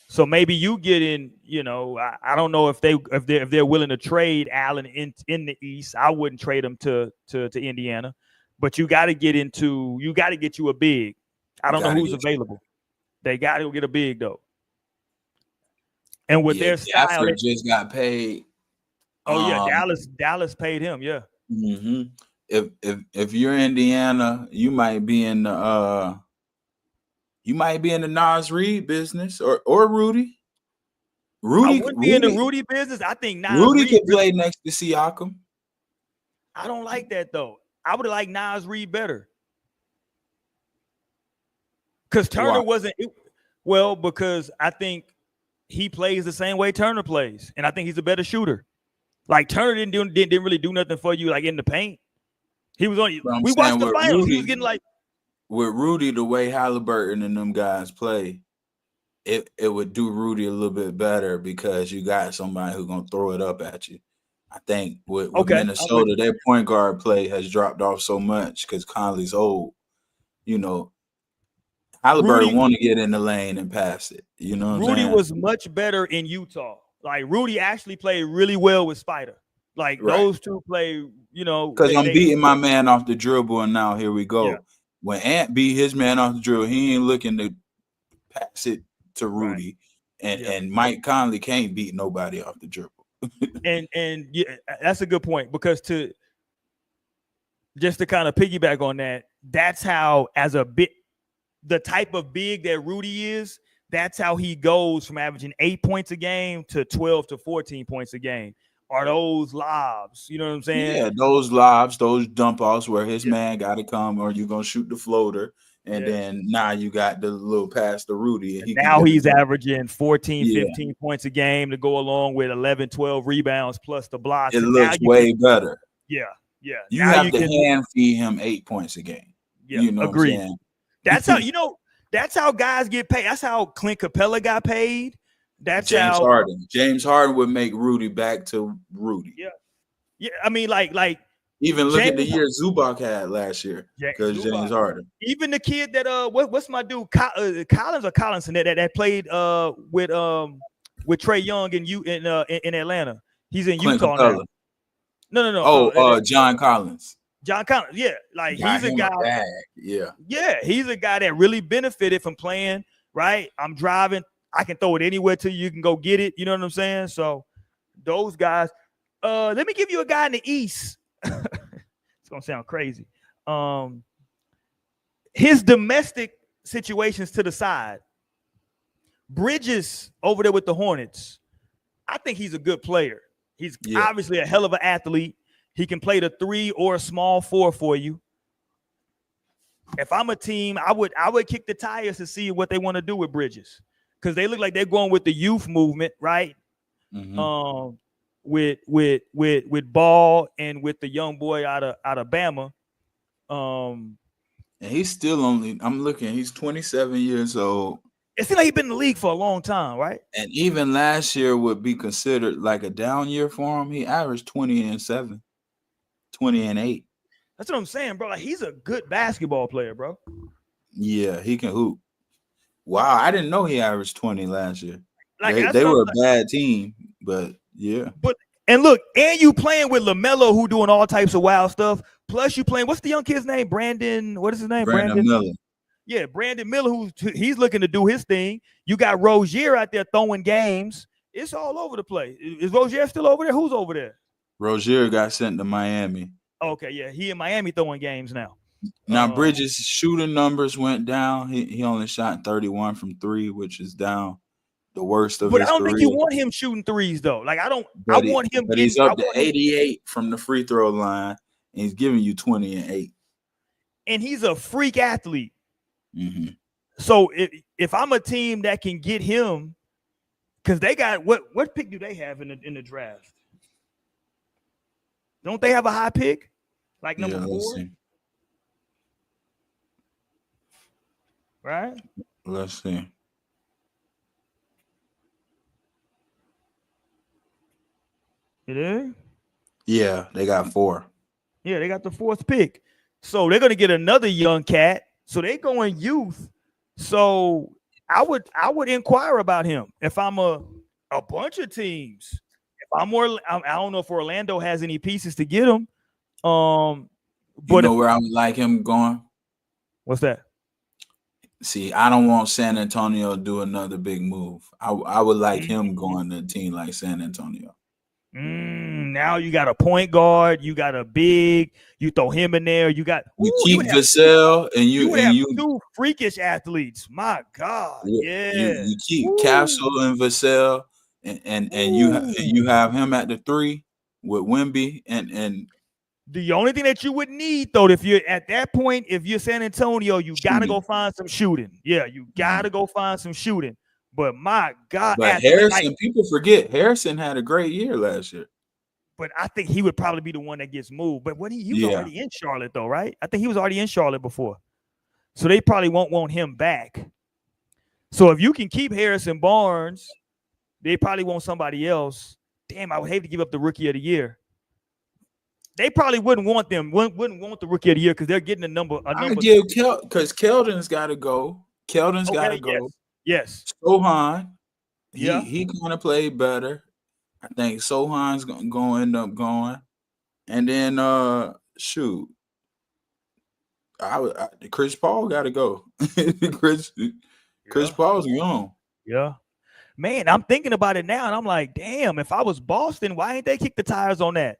So maybe you get in. I don't know if they're willing to trade Allen in the East. I wouldn't trade him to Indiana, but you got to get you a big. I don't know who's available. They got to get a big though. And with their style, they just got paid. Oh yeah, Dallas paid him. Yeah. Mm-hmm. If you're Indiana, you might be in the Nas Reed business or Rudy. I wouldn't be in the Rudy business. I think Nas Rudy Reed could play next to Siakam. I don't like that though. I would have liked Nas Reed better. Because Turner wasn't because I think he plays the same way Turner plays, and I think he's a better shooter. Like Turner didn't really do nothing for you, like in the paint. He was on you. We watched the finals. Rudy, he was getting like with Rudy, the way Halliburton and them guys play, it would do Rudy a little bit better because you got somebody who's gonna throw it up at you. I think with Minnesota, their point guard play has dropped off so much because Conley's old. Halliburton want to get in the lane and pass it. You know what I'm saying? Rudy was much better in Utah. Like Rudy actually played really well with Spider. Like those two play, because I'm beating my man off the dribble, and now here we go. Yeah. When Ant beat his man off the dribble, he ain't looking to pass it to Rudy, and Mike Conley can't beat nobody off the dribble. and yeah, that's a good point because to kind of piggyback on that, that's how the type of big that Rudy is. That's how he goes from averaging 8 points a game to 12 to 14 points a game. Are those lobs? You know what I'm saying? Yeah, those lobs, those dump offs where his man got to come, or you're gonna shoot the floater, and then now you got the little pass to Rudy. And now he's averaging 14, 15 points a game to go along with 11, 12 rebounds plus the blocks. It looks way better. Yeah. You have to hand feed him 8 points a game. Yeah, you know agreed. What I'm saying? That's how that's how guys get paid. That's how Clint Capella got paid. That's James Harden. James Harden would make Rudy back to Rudy. Yeah. I mean, like even look at the year Zubac had last year because James Harden. Even the kid that what's my dude Collins or Collinson that played with Trae Young in Atlanta. He's in Clint Utah Capella. now. No. John Collins. John Collins, yeah, like he's a guy. Yeah, he's a guy that really benefited from playing. Right, I'm driving. I can throw it anywhere to you. You can go get it. You know what I'm saying? So those guys. Let me give you a guy in the East. It's gonna sound crazy. His domestic situations to the side. Bridges over there with the Hornets. I think he's a good player. He's obviously a hell of an athlete. He can play the 3 or a small 4 for you. If I'm a team, I would kick the tires to see what they want to do with Bridges, because they look like they're going with the youth movement, right? Mm-hmm. With Ball and with the young boy out of Bama. And he's still only, I'm looking, he's 27 years old. It seems like he's been in the league for a long time, right? And even last year would be considered like a down year for him. He averaged 20-7, 20-8. That's what I'm saying, bro. Like, he's a good basketball player, bro. Yeah, he can hoop. Wow, I didn't know he averaged 20 last year. Like, they were a bad team, but yeah. And look, and you playing with LaMelo, who doing all types of wild stuff. Plus, you playing, what's the young kid's name? Brandon. What is his name? Brandon Miller. Yeah, Brandon Miller, he's looking to do his thing. You got Rozier out there throwing games. It's all over the place. Is Rozier still over there? Who's over there? Rozier got sent to Miami. Okay, yeah, he in Miami throwing games now. Now Bridges' shooting numbers went down. He only shot 31 from 3, which is down the worst of his career. But I don't think you want him shooting threes though. Like I want him. But he's up to 88 from the free throw line, and he's giving you 20 and 8. And he's a freak athlete. Mm-hmm. So if I'm a team that can get him, because they got what pick do they have in the draft? Don't they have a high pick? Like number 4? Right? Let's see. It is? Yeah, they got 4. Yeah, they got the 4th pick. So they're gonna get another young cat. So they going youth. So I would inquire about him if I'm a bunch of teams. If I'm more, I don't know if Orlando has any pieces to get him. But you know where I would like him going? What's that? See, I don't want San Antonio to do another big move. I would like him going to a team like San Antonio. Now you got a point guard, you got a big, you throw him in there, you keep Vassell, and you have 2 freakish athletes. My God, yeah. You keep Castle and Vassell, and you have him at the 3 with Wemby and. The only thing that you would need, though, if you're at that point, if you're San Antonio, you got to go find some shooting. Yeah, you got to go find some shooting. But my God. But Harrison, people forget, Harrison had a great year last year. But I think he would probably be the one that gets moved. But when he was already in Charlotte, though, right? I think he was already in Charlotte before. So they probably won't want him back. So if you can keep Harrison Barnes, they probably want somebody else. Damn, I would hate to give up the rookie of the year. They probably wouldn't want the rookie of the year because they're getting a number. I give because Keldon's got to go. Keldon's got to go. Yes. Sohan, he kind of played better. I think Sohan's going to end up going, and then Chris Paul got to go. Chris Paul's gone. Yeah. Man, I'm thinking about it now, and I'm like, damn, if I was Boston, why ain't they kick the tires on that?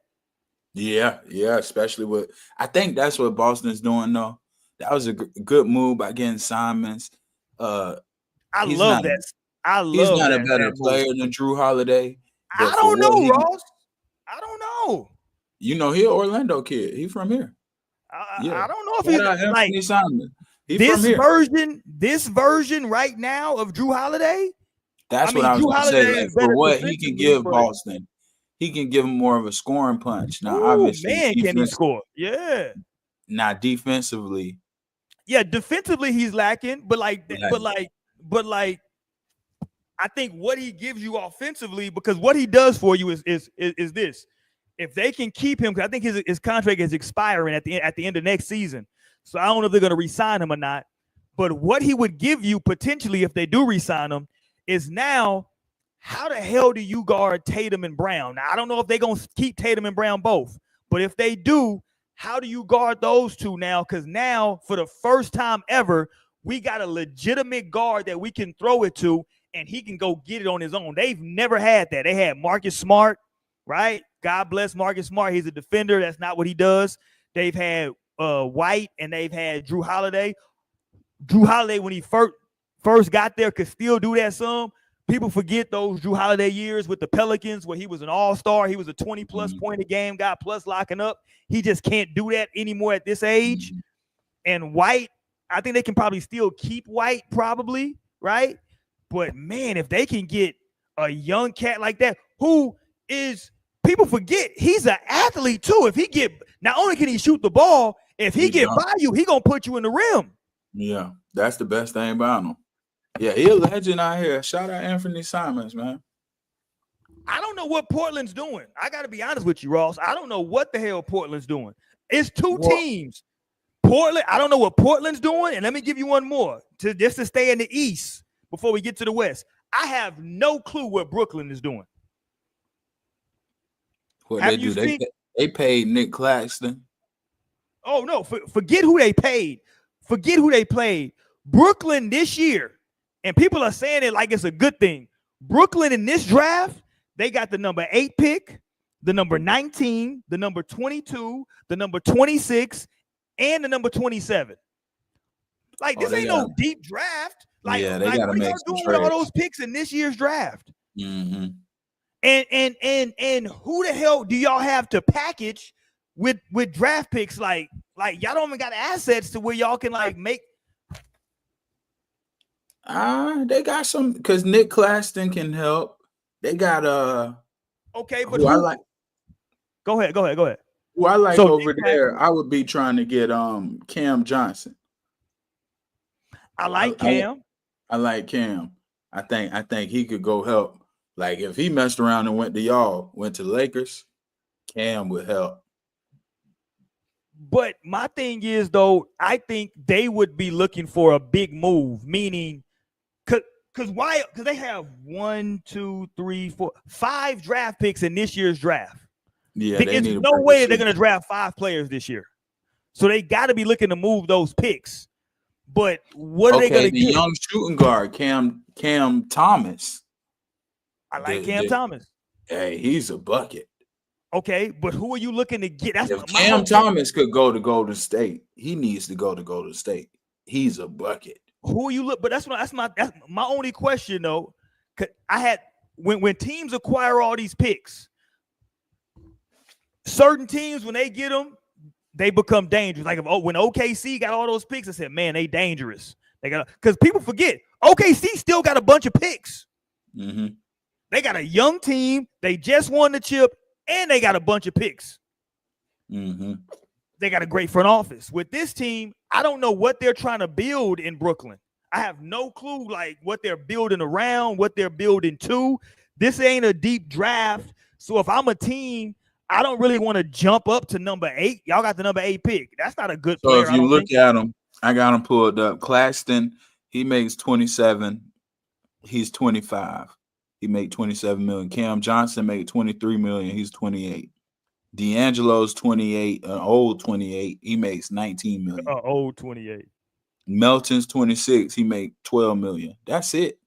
Yeah, especially with, I think that's what Boston's doing though. That was a good move by getting Simons. I love that. He's not a better player than Drew Holiday. I don't know, Ross. I don't know. You know, he's an Orlando kid. He's from here. I don't know if he's like Simon. This version right now of Drew Holiday. That's what I was going to say. Like, for what he can give Boston. He can give him more of a scoring punch. Now, obviously, can he score? Yeah. Now, defensively. Yeah, defensively he's lacking, but I think what he gives you offensively, because what he does for you is this. If they can keep him, because I think his contract is expiring at the end of next season. So I don't know if they're going to re-sign him or not. But what he would give you potentially if they do re-sign him is now, how the hell do you guard Tatum and Brown? Now, I don't know if they're going to keep Tatum and Brown both, but if they do, how do you guard those two now? Because now, for the first time ever, we got a legitimate guard that we can throw it to, and he can go get it on his own. They've never had that. They had Marcus Smart, right? God bless Marcus Smart. He's a defender. That's not what he does. They've had White, and they've had Drew Holiday. Drew Holiday, when he first got there, could still do that some. People forget those Drew Holiday years with the Pelicans where he was an all-star. He was a 20-plus point a game guy, plus locking up. He just can't do that anymore at this age. And White, I think they can probably still keep White, probably, right? But, man, if they can get a young cat like that who is – people forget he's an athlete too. If he get – not only can he shoot the ball, if he get by you, he going to put you in the rim. Yeah, that's the best thing about him. Yeah, he a legend out here. Shout out Anthony Simons, man. I don't know what Portland's doing. I got to be honest with you, Ross. I don't know what the hell Portland's doing. It's two teams. Portland, I don't know what Portland's doing. And let me give you one more just to stay in the East before we get to the West. I have no clue what Brooklyn is doing. What they do? They paid Nick Claxton. Oh, no. Forget who they paid. Forget who they played. Brooklyn this year, and people are saying it like it's a good thing. Brooklyn in this draft, they got the number 8 pick, the number 19, the number 22, the number 26, and the number 27. Like, this ain't no deep draft. Like, yeah, they got to make some trades with all those picks in this year's draft. Mm-hmm. And who the hell do y'all have to package with draft picks? Like y'all don't even got assets to where y'all can like make. They got some because Nick Claxton can help. They got okay, but who I like. Go ahead. Who I like over there, I would be trying to get Cam Johnson. I like Cam. I like Cam. I think he could go help. Like if he messed around and went to the Lakers, Cam would help. But my thing is though, I think they would be looking for a big move, meaning because why? Because they have 1, 2, 3, 4, 5 draft picks in this year's draft. Yeah, there's no way they're going to draft 5 players this year. So they got to be looking to move those picks. But what are they going to get? The young shooting guard, Cam Thomas. I like Cam Thomas. Hey, he's a bucket. Okay, but who are you looking to get? That's if Cam Thomas could go to Golden State, he needs to go to Golden State. He's a bucket. Who are you look? But that's my only question though. Cause I had when teams acquire all these picks, certain teams when they get them, they become dangerous. Like when OKC got all those picks, I said, man, they dangerous. They got because people forget OKC still got a bunch of picks. Mm-hmm. They got a young team. They just won the chip, and they got a bunch of picks. Mm-hmm. They got a great front office. With this team, I don't know what they're trying to build in Brooklyn. I have no clue, like, what they're building around, what they're building to. This ain't a deep draft. So if I'm a team, I don't really want to jump up to number 8. Y'all got the number 8 pick. That's not a good player. So if you look at him, I got him pulled up. Claxton, he makes 27. He's 25. He made 27 million. Cam Johnson made 23 million. He's 28. D'Angelo's 28, an old 28. He makes 19 million. Old 28. Melton's 26. He made 12 million. That's it.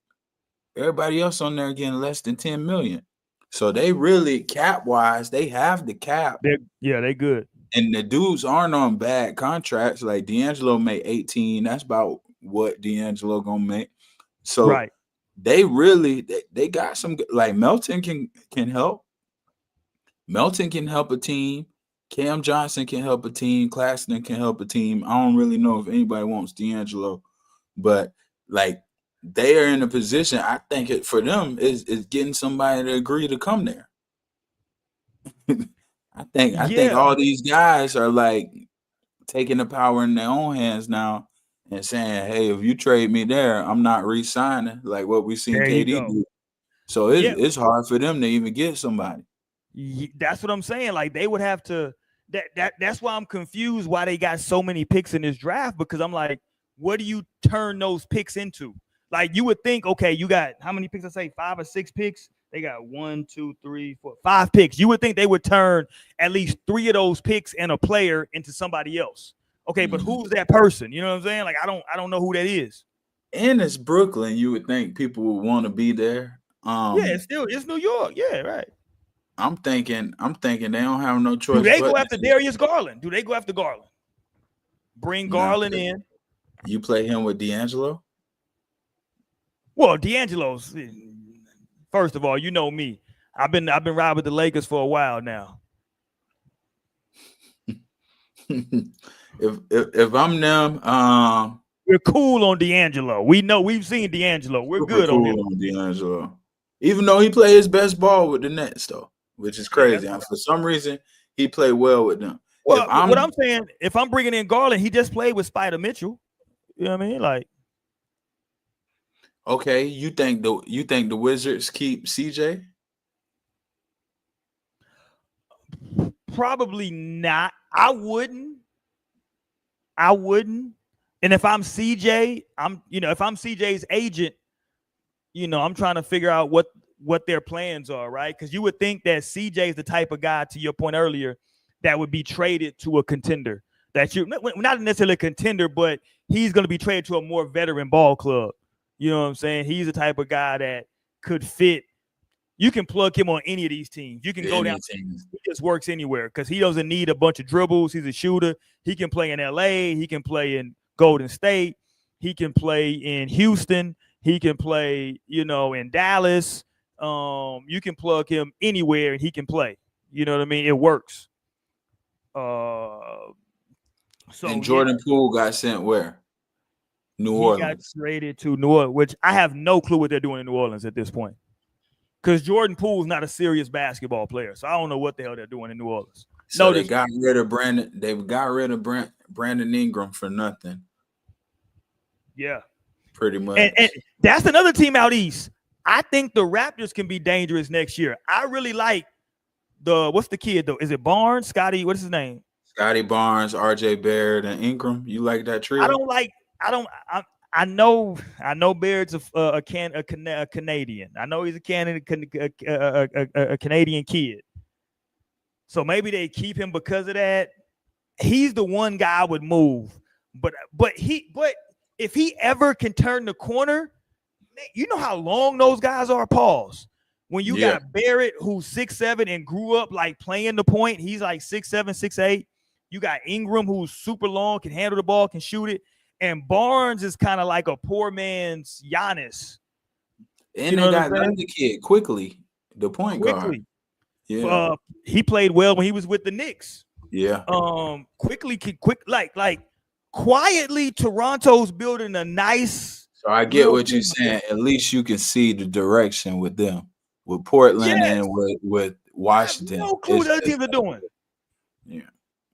Everybody else on there getting less than 10 million. So they really cap-wise, they have the cap. They good. And the dudes aren't on bad contracts. Like D'Angelo made 18. That's about what D'Angelo gonna make. So right. They really they got some like Melton can help. Melton can help a team. Cam Johnson can help a team. Claxton can help a team. I don't really know if anybody wants D'Angelo, but like they are in a position. I think it for them is getting somebody to agree to come there. I think all these guys are like taking the power in their own hands now. And saying, hey, if you trade me there, I'm not re-signing like what we seen KD do. So it's hard for them to even get somebody. That's what I'm saying. Like they would have to. That's why I'm confused why they got so many picks in this draft because I'm like, what do you turn those picks into? Like you would think, okay, you got how many picks? I say 5 or 6 picks. They got 1, 2, 3, 4, 5 picks. You would think they would turn at least 3 of those picks and a player into somebody else. Okay, but who's that person? You know what I'm saying? Like I don't know who that is. And it's Brooklyn. You would think people would want to be there. It's New York. Yeah, right. I'm thinking they don't have no choice. Do they go after Darius Garland? Do they go after Garland? Bring Garland in. You play him with D'Angelo? Well, D'Angelo's First of all, you know me. I've been riding with the Lakers for a while now. if I'm them, we're cool on D'Angelo. We've seen D'Angelo. We're super good cool on him. on D'Angelo. Even though he played his best ball with the Nets, though, which is crazy. Yeah, And for some reason, he played well with them. Well, what I'm saying, if I'm bringing in Garland, he just played with Spider Mitchell. You know what I mean? Like, okay, you think the Wizards keep CJ? Probably not. I wouldn't. And if I'm CJ, if I'm CJ's agent, I'm trying to figure out what their plans are, right? Because you would think that CJ is the type of guy, to your point earlier, that would be traded to a contender. That not necessarily a contender, but he's going to be traded to a more veteran ball club. You know what I'm saying? He's the type of guy that could fit. You can plug him on any of these teams. You can go down. He just works anywhere because he doesn't need a bunch of dribbles. He's a shooter. He can play in LA. He can play in Golden State. He can play in Houston. He can play, in Dallas. You can plug him anywhere and he can play. You know what I mean? It works. And Jordan Poole got sent where? New Orleans. He got traded to New Orleans, which I have no clue what they're doing in New Orleans at this point. Because Jordan Poole's not a serious basketball player, so I don't know what the hell they're doing in New Orleans. So they got rid of Brandon. They got rid of Brandon Ingram for nothing. Yeah, pretty much. And that's another team out east. I think the Raptors can be dangerous next year. I really like what's the kid though? Is it Barnes? Scotty? What is his name? Scotty Barnes, R.J. Barrett, and Ingram. You like that trio? I know Barrett's a Canadian. I know he's a Canadian kid. So maybe they keep him because of that. He's the one guy I would move. But if he ever can turn the corner, you know how long those guys are. Pause. When you got Barrett, who's 6'7" and grew up like playing the point, he's like 6'7", 6'8". You got Ingram, who's super long, can handle the ball, can shoot it. And Barnes is kind of like a poor man's Giannis. And they got another kid, Quickly, the point guard. Yeah, he played well when he was with the Knicks. Yeah. Quietly, Toronto's building a nice. So I get what you're saying. At least you can see the direction with them, with Portland and with Washington. No clue what the other teams are doing. Yeah.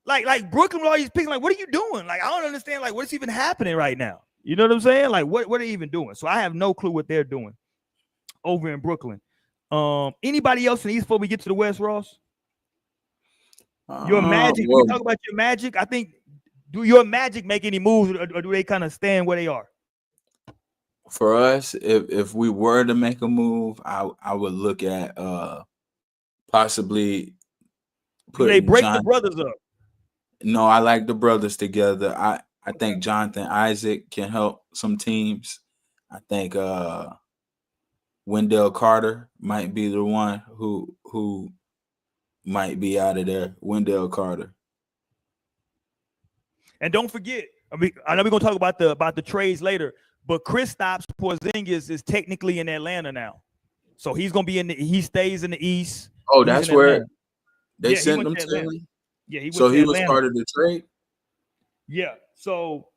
Like Brooklyn, all these picking, like, what are you doing? Like, I don't understand, like, what's even happening right now? You know what I'm saying? Like, what are they even doing? So I have no clue what they're doing over in Brooklyn. Anybody else in the East before we get to the West, Ross? Your Magic. We talk about your Magic. I think, do your Magic make any moves, or do they kind of stand where they are? For us, if we were to make a move, I would look at possibly putting. They break the brothers up. No, I like the brothers together. I think Jonathan Isaac can help some teams. I think Wendell Carter might be the one who might be out of there. Wendell Carter. And don't forget, I know we're gonna talk about the trades later, but Kristaps Porzingis is technically in Atlanta now, so he's gonna be he stays in the East. Oh, that's where they sent him to Atlanta. Yeah, he was part of the trade. Yeah, so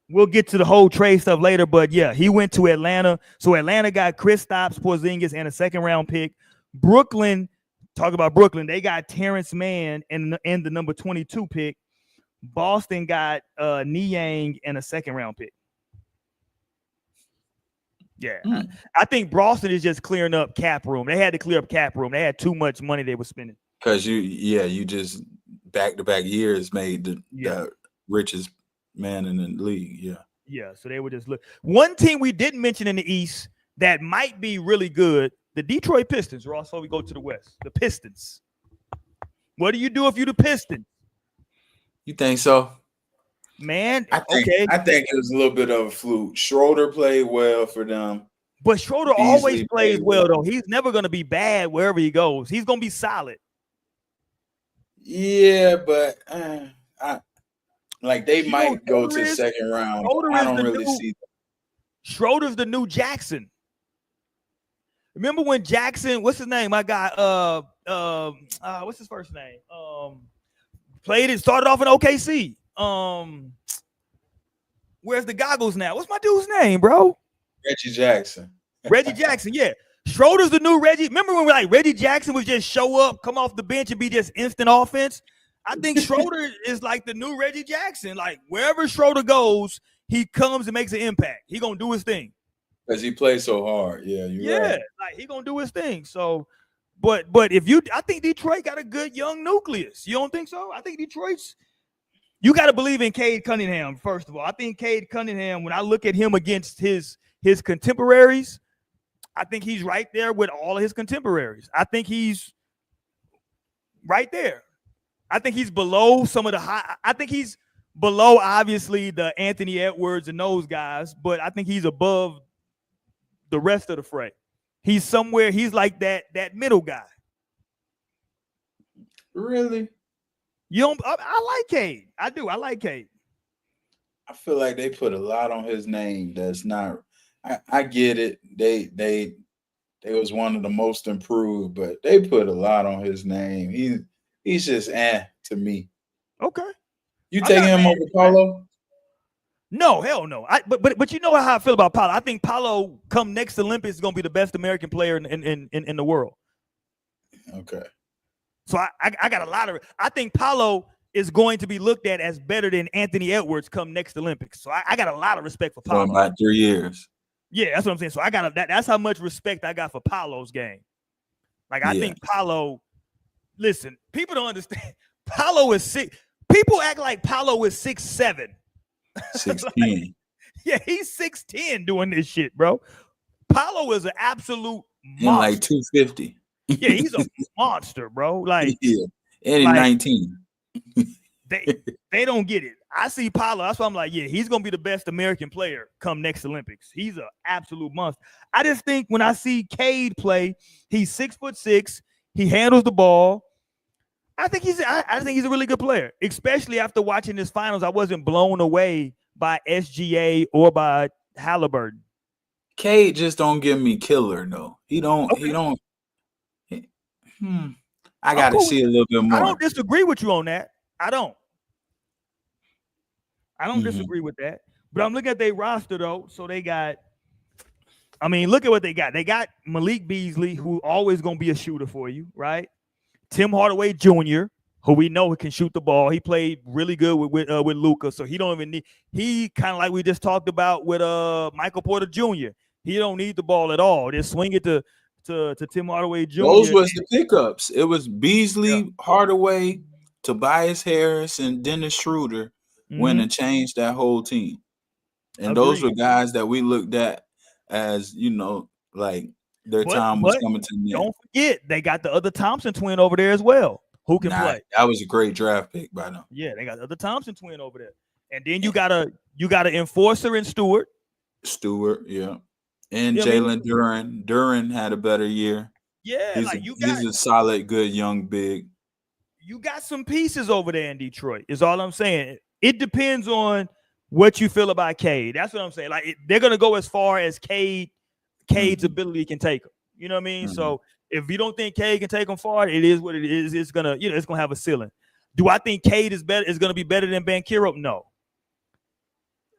we'll get to the whole trade stuff later, but yeah, he went to Atlanta. So Atlanta got Kristaps Porzingis and a second-round pick. Brooklyn, talk about Brooklyn, they got Terrence Mann and the number 22 pick. Boston got Niang and a second-round pick. Yeah, I think Boston is just clearing up cap room. They had to clear up cap room. They had too much money they were spending. Because you just back-to-back years made the richest man in the league. Yeah. So they were just one team we didn't mention in the East that might be really good: the Detroit Pistons. Ross, so we go to the West. The Pistons. What do you do if you're the Pistons? You think so? Man, I think it was a little bit of a fluke. Schroeder played well for them. But Schroeder always plays well, though. He's never going to be bad wherever he goes. He's going to be solid. Yeah, but they might go to the second round. I don't really see that. Schroeder's the new Jackson. Remember when Jackson, what's his name? My guy, what's his first name? Played it, started off in OKC. Where's the goggles now? What's my dude's name, bro? Reggie Jackson. Reggie Jackson, yeah. Schroeder's the new Reggie. Remember when like Reggie Jackson would just show up, come off the bench, and be just instant offense? I think Schroeder is like the new Reggie Jackson. Like wherever Schroeder goes, he comes and makes an impact. He gonna do his thing. Because he plays so hard. Yeah, you're right. Like he gonna do his thing. So, but I think Detroit got a good young nucleus. You don't think so? I think Detroit's. You got to believe in Cade Cunningham, first of all. I think Cade Cunningham, when I look at him against his contemporaries, I think he's right there with all of his contemporaries. I think he's right there. I think he's below some of the high. I think he's below, obviously, the Anthony Edwards and those guys, but I think he's above the rest of the fray. He's somewhere. He's like that middle guy. Really? You don't? I like Cade. I do. I like Cade. I feel like they put a lot on his name. That's not. I get it. They was one of the most improved, but they put a lot on his name. He's just to me. Okay. You taking him over Paulo? No, hell no. But you know how I feel about Paulo. I think Paulo come next Olympics is gonna be the best American player in the world. Okay. So I got a lot of. I think Paulo is going to be looked at as better than Anthony Edwards come next Olympics. So I got a lot of respect for Paulo. For about 3 years. Yeah, that's what I'm saying. So I got that's how much respect I got for Paulo's game. Like I think Paulo. Listen, people don't understand. Paulo is 6. People act like Paulo is 6'7". 6'10". Like, yeah, he's 6'10" doing this shit, bro. Paulo is an absolute monster. And like 250. Yeah, he's a monster, bro. Like, yeah, and like, 19. They don't get it. I see Paulo. That's why I'm like, yeah, he's gonna be the best American player come next Olympics. He's an absolute monster. I just think when I see Cade play, he's 6'6". He handles the ball. I think he's a really good player, especially after watching this finals. I wasn't blown away by SGA or by Halliburton. Cade just don't give me killer though. He don't. Okay. He don't. I got to see a little bit more. I don't disagree with you on that. I don't disagree with that. But I'm looking at their roster though. So they got. I mean, look at what they got. They got Malik Beasley, who always gonna be a shooter for you, right? Tim Hardaway Jr., who we know can shoot the ball. He played really good with Luka, so he don't even need. He kind of like we just talked about with Michael Porter Jr. He don't need the ball at all. Just swing it to Tim Hardaway Jr. Those was the pickups. It was Beasley, Hardaway, Tobias Harris, and Dennis Schroeder when it changed that whole team. And those were guys that we looked at as, like their time was coming to an end. Don't forget, they got the other Thompson twin over there as well, who can play. That was a great draft pick by them. Yeah, they got the other Thompson twin over there. And then you got a enforcer in Stewart. Yeah. And Jalen Duren. Duren had a better year. Yeah, he's a solid, good young big. You got some pieces over there in Detroit, is all I'm saying. It depends on what you feel about Cade. That's what I'm saying. Like they're gonna go as far as Cade's ability can take him. You know what I mean? So if you don't think Cade can take him far, it is what it is. It's gonna, it's gonna have a ceiling. Do I think Cade is gonna be better than Banchero? No.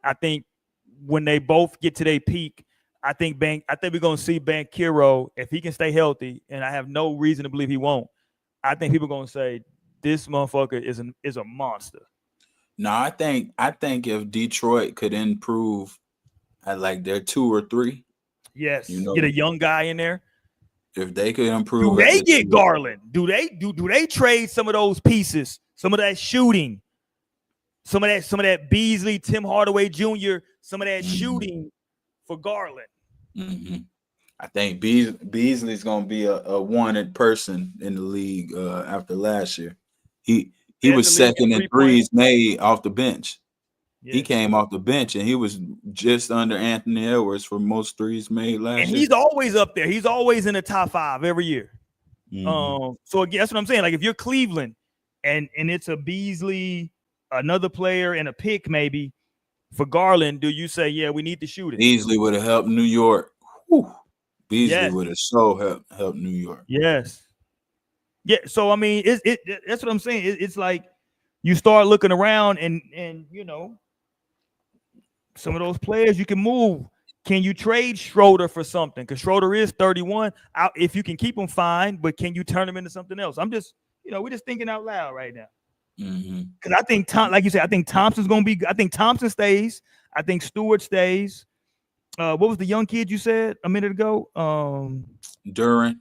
I think when they both get to their peak, I think we're gonna see Banchero, if he can stay healthy, and I have no reason to believe he won't. I think people are gonna say this motherfucker is a monster. No, I think if Detroit could improve at like their 2 or 3. Yes, get a young guy in there. If they could improve, do they get Garland? Do they trade some of those pieces, some of that shooting, some of that Beasley, Tim Hardaway Jr., some of that shooting for Garland? I think Beasley's gonna be a wanted person in the league after last year. He was second in threes made off the bench. Yes. He came off the bench and he was just under Anthony Edwards for most threes made last year. And he's always up there. He's always in the top 5 every year. So again, that's what I'm saying. Like if you're Cleveland and it's a Beasley, another player, and a pick maybe for Garland, do you say, yeah, we need to shoot it? Beasley would have helped New York. Whew. Beasley would have so helped New York. Yes. Yeah. So I mean, that's what I'm saying. It's like you start looking around and you know, some of those players you can move. Can you trade Schroeder for something? Because Schroeder is 31. If you can keep him, fine. But can you turn him into something else? I'm just, you know, we're just thinking out loud right now. Because I think like you said, I think Thompson's gonna be. I think Thompson stays. I think Stewart stays. What was the young kid you said a minute ago? Duran.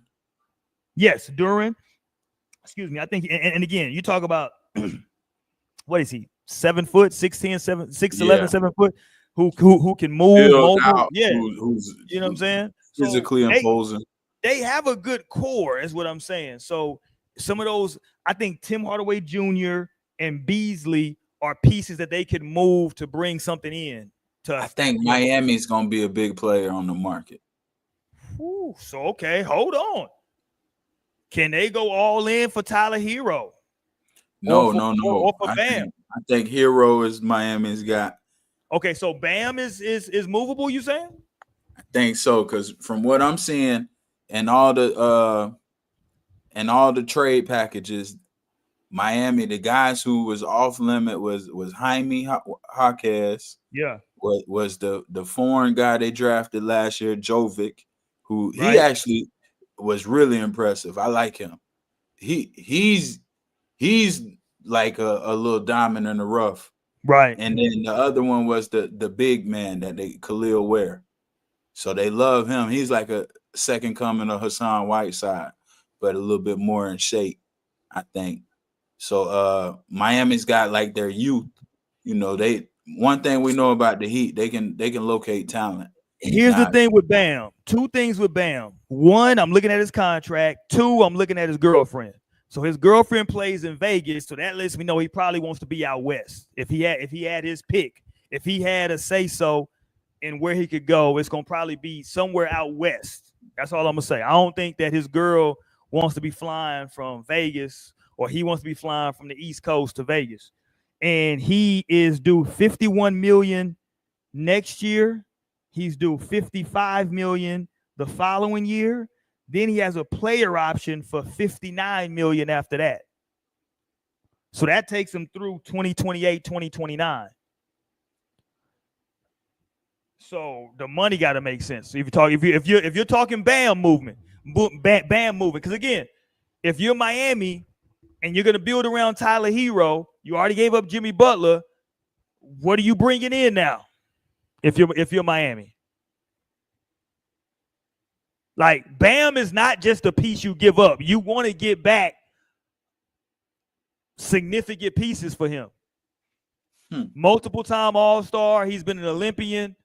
Yes, Duran. Excuse me. I think, and again, you talk about what is he? 7 foot, 6'10", 6'11", 7 foot. Who can move, mobile? Out, yeah, who's you know what I'm saying? Physically imposing. They have a good core, is what I'm saying. So some of those, I think Tim Hardaway Jr. and Beasley are pieces that they can move to bring something in. I think Miami's gonna be a big player on the market. So okay, hold on. Can they go all in for Tyler Hero? No. Or for Bam? I think Hero is Miami's guy. Okay, so Bam is movable, you saying? I think so, because from what I'm seeing and all the trade packages, Miami, the guys who was off limit was Jaime Jaquez. Yeah. Was the foreign guy they drafted last year, Jovic, who he actually was really impressive. I like him. He's like a little diamond in the rough. Right. And then the other one was the big man that Khalil Ware. So they love him. He's like a second coming of Hassan Whiteside, but a little bit more in shape, I think. So Miami's got like their youth. You know, one thing we know about the Heat, they can locate talent. Here's the thing with Bam. Two things with Bam. One, I'm looking at his contract. Two, I'm looking at his girlfriend. So his girlfriend plays in Vegas, so that lets me know he probably wants to be out west. If he had his pick, if he had a say so in where he could go, it's gonna probably be somewhere out west. That's all I'm gonna say. I don't think that his girl wants to be flying from Vegas, or he wants to be flying from the East Coast to Vegas. And he is due $51 million next year. He's due $55 million the following year. Then he has a player option for $59 million after that. So that takes him through 2028, 2029. So the money got to make sense. So if you're talking Bam movement, because again, if you're Miami and you're gonna build around Tyler Hero, you already gave up Jimmy Butler. What are you bringing in now? If you're Miami. Like, Bam is not just a piece you give up. You want to get back significant pieces for him. Multiple time All-Star. He's been an Olympian.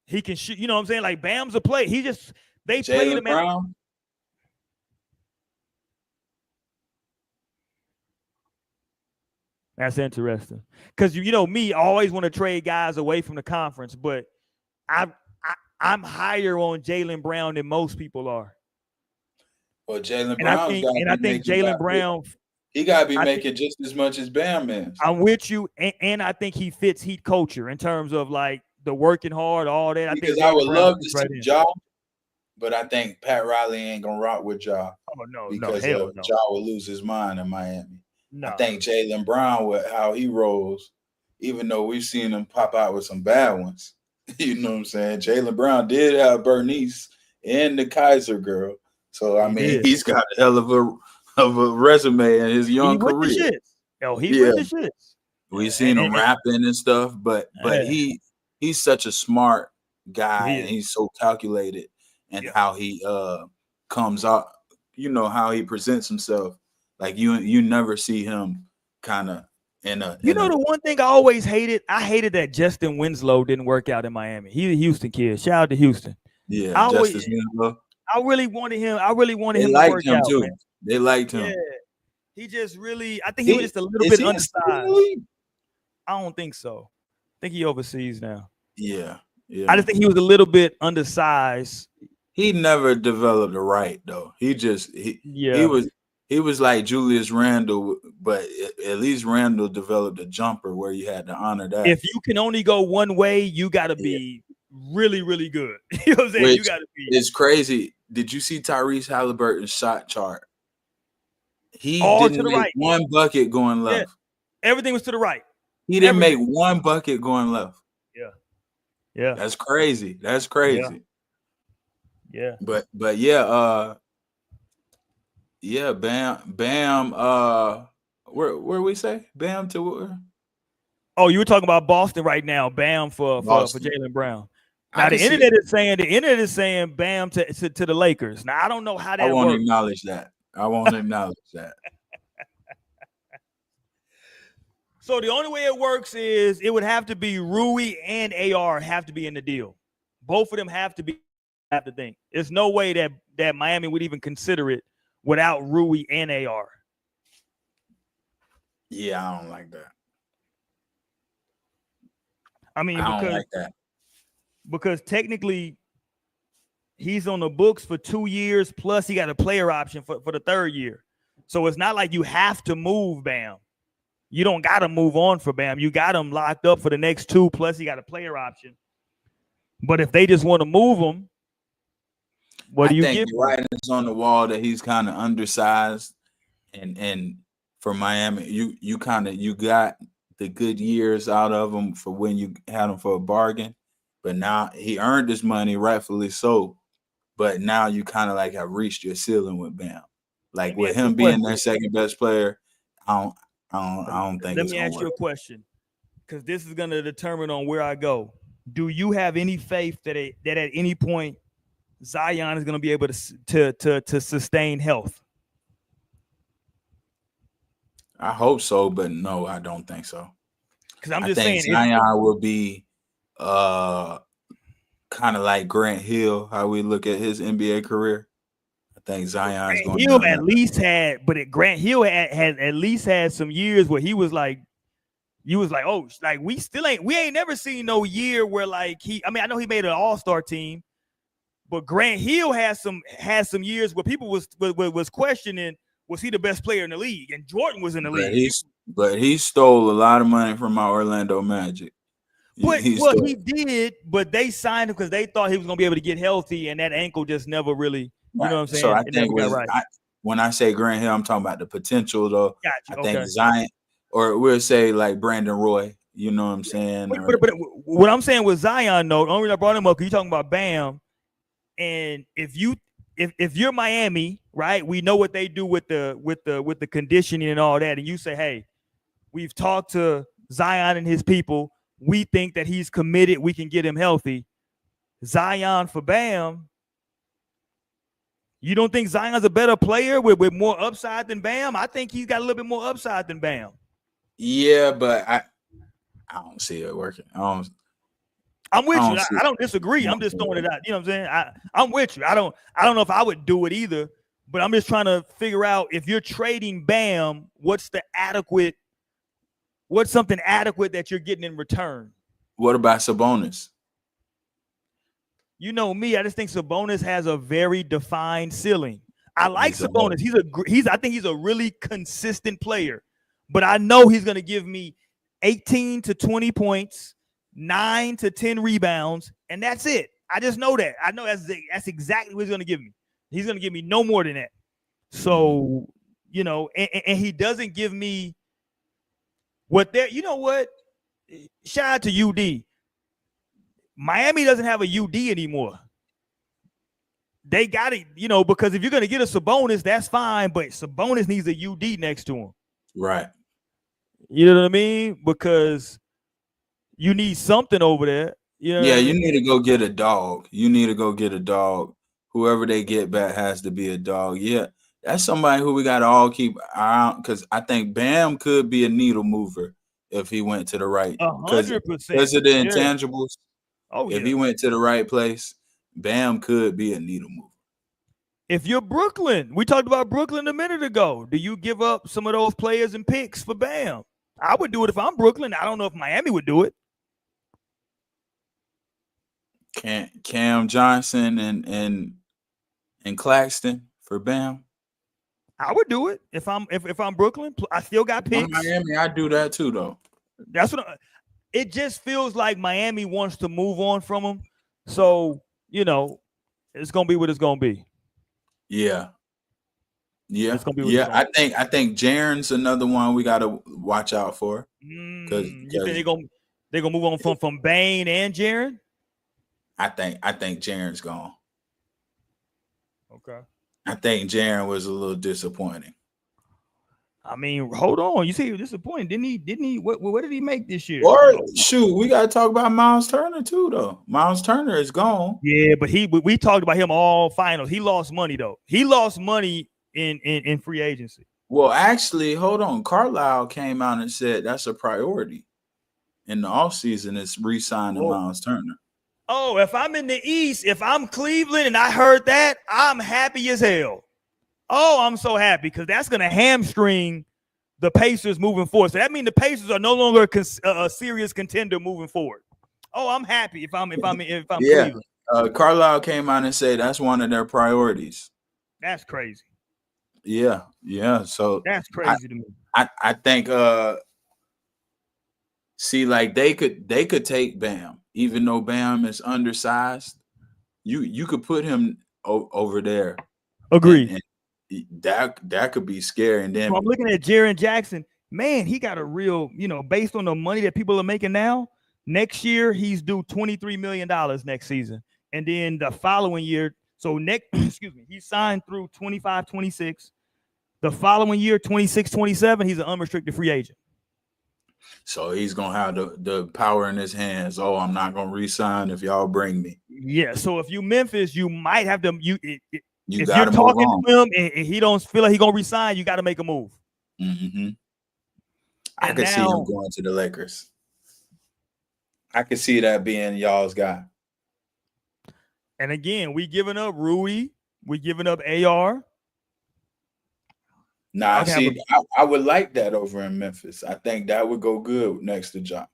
He can shoot. You know what I'm saying? Like, Bam's a play. They played him. Brown. That's interesting. Because, you know, me, I always want to trade guys away from the conference, but I'm higher on Jaylen Brown than most people are. Well, Jaylen Brown, I think Jaylen Brown, he got to be making just as much as Bam is. I'm with you, and I think he fits Heat culture in terms of like the working hard, all that. Because I would love to see Ja, but I think Pat Riley ain't gonna rock with Ja. Oh no, because no. Ja will lose his mind in Miami. No. I think Jaylen Brown, with how he rolls, even though we've seen him pop out with some bad ones. You know what I'm saying? Jaylen Brown did have Bernice and the Kaiser girl. So, I mean, he's got a hell of a resume in his young career. With the shit. He with the shit. We've seen him rapping and stuff, but he's such a smart guy, and he's so calculated in how he comes out, you know, how he presents himself. Like, you never see him kind of the one thing I always hated? I hated that Justin Winslow didn't work out in Miami. He's a Houston kid. Shout out to Houston. Yeah, Justice Winslow. I really wanted him to work out. Too. Man. They liked him. Yeah. He just really, I think he was just a little bit undersized. I don't think so. I think he overseas now. Yeah. I just think he was a little bit undersized. He never developed the right though. He was like Julius Randle, but at least Randle developed a jumper where you had to honor that. If you can only go one way, you got to be really, really good. You know what I'm saying? You got to be. It's crazy. Did you see Tyrese Halliburton's shot chart? He All to didn't the make right. one bucket going left. Yeah. Everything was to the right. He didn't make one bucket going left. Yeah. Yeah. That's crazy. That's crazy. Yeah. But yeah, Bam, where we say? Bam to where? Oh, you were talking about Boston right now. Bam for Jaylen Brown. Now the internet is saying Bam to the Lakers. Now I don't know how that I won't works. acknowledge that. I won't acknowledge that. So the only way it works is it would have to be Rui and AR have to be in the deal. Both of them have to be. Have to think. There's no way that Miami would even consider it without Rui and AR. Yeah, I don't like that. I mean, I don't like that. Because technically he's on the books for 2 years, plus he got a player option for the third year. So it's not like you have to move Bam. You don't got to move on for Bam. You got him locked up for the next 2, plus he got a player option. But if they just want to move him, what do you give? The writing is on the wall that he's kind of undersized, and for Miami, you got the good years out of him for when you had him for a bargain, but now he earned his money, rightfully so. But now you kind of like have reached your ceiling with Bam, like with him being their second best player. I don't think. Let me ask you a question, because this is going to determine on where I go. Do you have any faith that at any point Zion is going to be able to sustain health? I hope so, but no, I don't think so. Because I'm just saying Zion will be kind of like Grant Hill, how we look at his NBA career. I think Zion's going to at least had, but Grant Hill had at least had some years where he was like, you was like, oh, like we ain't never seen no year where like I know he made an all-star team, but Grant Hill had some years where people was questioning, was he the best player in the league? And Jordan was in the league. But he stole a lot of money from my Orlando Magic. But he did, but they signed him because they thought he was gonna be able to get healthy, and that ankle just never really, you know what I'm saying? So I think when I say Grant Hill, I'm talking about the potential though. Gotcha. I think Zion, or we'll say like Brandon Roy, you know what I'm saying? But what I'm saying with Zion, though, the only reason I brought him up because you're talking about Bam. And if you're Miami, right, we know what they do with the conditioning and all that, and you say, hey, we've talked to Zion and his people, we think that he's committed, we can get him healthy. Zion for Bam, you don't think Zion's a better player with more upside than Bam? I think he's got a little bit more upside than Bam. Yeah, but I don't see it working. I'm with you. I don't disagree. I'm just throwing it out. You know what I'm saying? I'm with you. I don't know if I would do it either, but I'm just trying to figure out if you're trading Bam, what's something adequate that you're getting in return? What about Sabonis? You know me, I just think Sabonis has a very defined ceiling. I like Sabonis. I think he's a really consistent player, but I know he's going to give me 18 to 20 points, 9 to 10 rebounds, and that's it. I just know that. I know that's exactly what he's going to give me. He's going to give me no more than that. So, you know, and he doesn't give me what there. You know what? Shout out to UD. Miami doesn't have a UD anymore. They got it, you know, because if you're going to get a Sabonis, that's fine, but Sabonis needs a UD next to him. Right. You know what I mean? Because you need something over there. You know you need to go get a dog. Whoever they get back has to be a dog. Yeah, that's somebody who we got to all keep around, because I think Bam could be a needle mover if he went to the right. 100%. Because of the intangibles. Oh, if he went to the right place, Bam could be a needle mover. If you're Brooklyn, we talked about Brooklyn a minute ago. Do you give up some of those players and picks for Bam? I would do it if I'm Brooklyn. I don't know if Miami would do it. Cam Johnson and Claxton for Bam. I would do it if I'm Brooklyn. I still got picks. Miami, I do that too, though. That's what it just feels like. Miami wants to move on from him, So, it's gonna be what it's gonna be. Yeah. It's gonna be what it's gonna I think Jaren's another one we gotta watch out for. You think they're gonna move on from Bane and Jaren? I think Jaren's gone. Okay. I think Jaren was a little disappointing. I mean, hold on. You say he was disappointed. Didn't he? What did he make this year? Or shoot, we gotta talk about Miles Turner too, though. Miles Turner is gone. Yeah, but we talked about him all finals. He lost money though. He lost money in free agency. Well, actually, hold on. Carlisle came out and said that's a priority in the offseason is re-signing Miles Turner. Oh, if I'm in the East, if I'm Cleveland and I heard that, I'm happy as hell. Oh, I'm so happy because that's going to hamstring the Pacers moving forward. So that means the Pacers are no longer a serious contender moving forward. Oh, I'm happy if I'm Cleveland. Carlisle came out and said that's one of their priorities. That's crazy. Yeah. So that's crazy to me. I think see, like they could take Bam, even though Bam is undersized. You could put him over there. Agreed. And that could be scary. And then I'm looking at Jaren Jackson. Man, he got a real, based on the money that people are making now. Next year, he's due $23 million next season. And then the following year, so he signed through 25-26. The following year, 26-27, he's an unrestricted free agent. So he's going to have the power in his hands. Oh, I'm not going to re-sign if y'all bring me. Yeah, so if you Memphis, you might have to if you're talking to him and he don't feel like he's going to resign, you got to make a move. Mm-hmm. I can see him going to the Lakers. I can see that being y'all's guy. And again, we giving up Rui. We giving up AR. Nah, I would like that over in Memphis. I think that would go good next to Ja.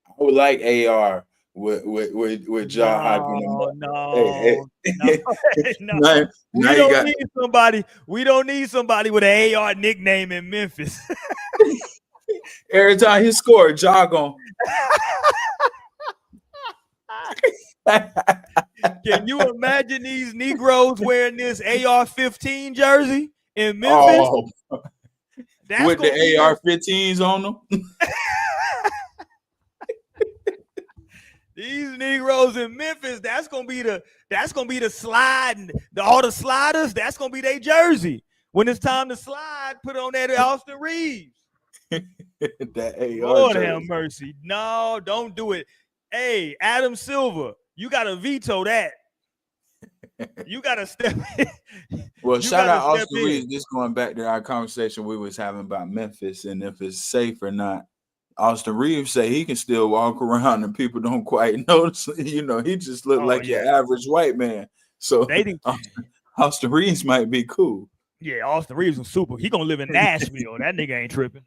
I would like AR with Ja hyping him up. We don't need somebody with an AR nickname in Memphis. Every time he scored, Ja gone. Can you imagine these Negroes wearing this AR-15 jersey in Memphis? Oh, with the AR-15s on them? These Negroes in Memphis, that's gonna be the slide and all the sliders, that's gonna be their jersey. When it's time to slide, put on that Austin Reeves. That AR Lord jersey. have mercy. No, don't do it. Hey, Adam Silver, you gotta veto that. You gotta step in. Well, shout out Austin Reeves. Just going back to our conversation we was having about Memphis and if it's safe or not. Austin Reeves say he can still walk around and people don't quite notice. He just looked like your average white man. So Austin Reeves might be cool. Yeah, Austin Reeves is super. He gonna live in Nashville. That nigga ain't tripping.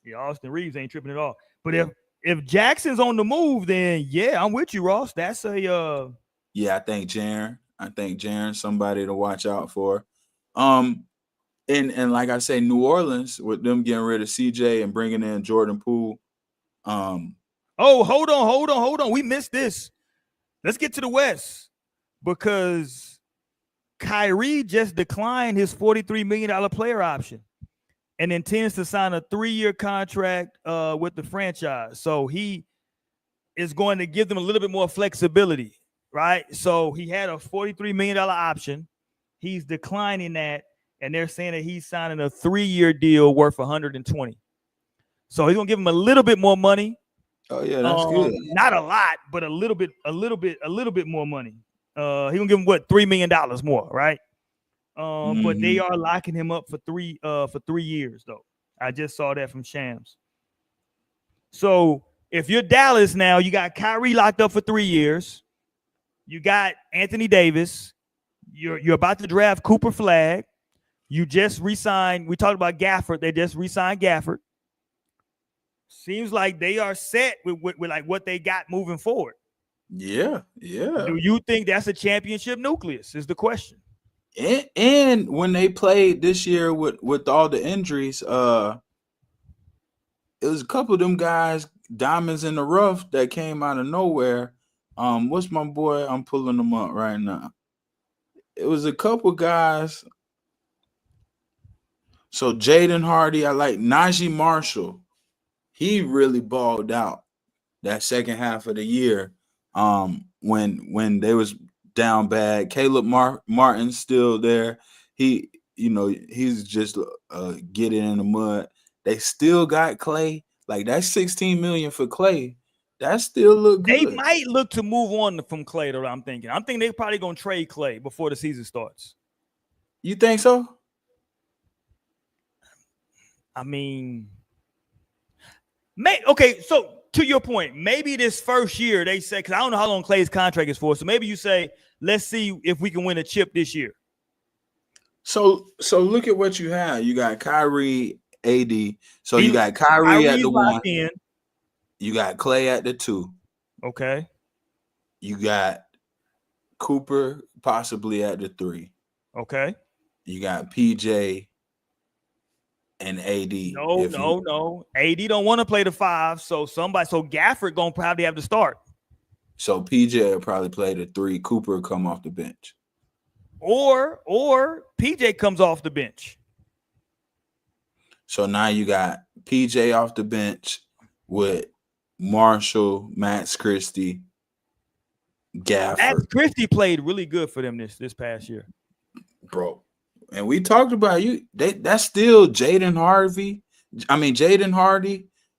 Yeah, Austin Reeves ain't tripping at all. But if Jackson's on the move, then yeah, I'm with you, Ross. That's a yeah, I think Jaren somebody to watch out for. And like I say, New Orleans with them getting rid of CJ and bringing in Jordan Poole. Oh, hold on. We missed this. Let's get to the West because Kyrie just declined his $43 million player option and intends to sign a 3-year contract with the franchise. So he is going to give them a little bit more flexibility, right? So he had a $43 million option. He's declining that. And they're saying that he's signing a 3-year deal worth $120. So he's gonna give him a little bit more money. Oh yeah, that's good. Not a lot, but a little bit more money. He's gonna give him $3 million more, right? But they are locking him up for 3 years though. I just saw that from Shams. So if you're Dallas now, you got Kyrie locked up for 3 years. You got Anthony Davis. You're about to draft Cooper Flagg. You just re-signed. We talked about Gafford. They just re-signed Gafford. Seems like they are set with like what they got moving forward. Yeah. Do you think that's a championship nucleus? Is the question. And when they played this year with all the injuries, it was a couple of them guys, diamonds in the rough, that came out of nowhere. What's my boy? I'm pulling them up right now. It was a couple guys. So Jaden Hardy, I like Najee Marshall. He really balled out that second half of the year. When they was down bad. Caleb Martin's still there. He's just getting in the mud. They still got Clay. Like that's 16 million for Clay. That still look They good. might look to move on from Clay. Though I'm thinking they're probably gonna trade Clay before the season starts. You think so? I mean, okay. So to your point, maybe this first year they say, because I don't know how long Clay's contract is for. So maybe you say, let's see if we can win a chip this year. So look at what you have. You got Kyrie, AD. So you got Kyrie at the 1. You got Clay at the 2. Okay. You got Cooper possibly at the 3. Okay. You got PJ and AD. No. AD don't want to play the 5. So Gafford gonna probably have to start. So PJ will probably play the 3. Cooper will come off the bench. Or PJ comes off the bench. So now you got PJ off the bench with Marshall, Max Christie, Gafford. Max Christie played really good for them this past year, bro. And we talked about that's still Jaden Hardy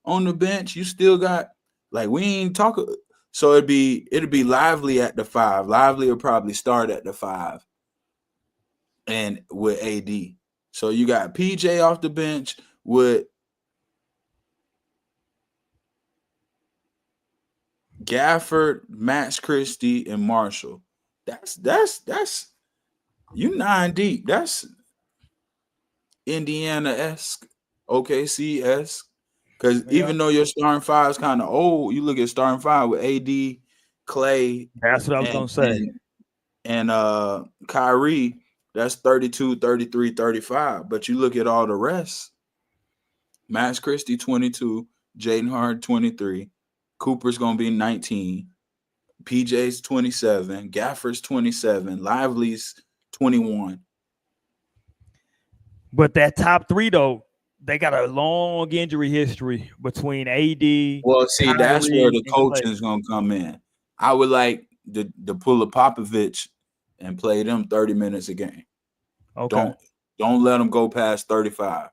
on the bench. You still got we ain't talking. So it'd be Lively at the 5. Lively will probably start at the 5. And with AD. So you got PJ off the bench with Gafford, Max Christie, and Marshall. That's you 9 deep. That's Indiana-esque, OKC-esque. Because even though your starting 5 is kind of old, you look at starting 5 with AD, Clay. That's what I was going to say. And Kyrie, that's 32, 33, 35. But you look at all the rest. Max Christie, 22. Jaden Hardy, 23. Cooper's going to be 19. PJ's 27. Gafford's 27. Lively's 21. But that top 3, though, they got a long injury history between AD. Well, see, Kyrie, that's where the coaching is going to come in. I would like to pull a Popovich and play them 30 minutes a game. Okay. Don't let them go past 35.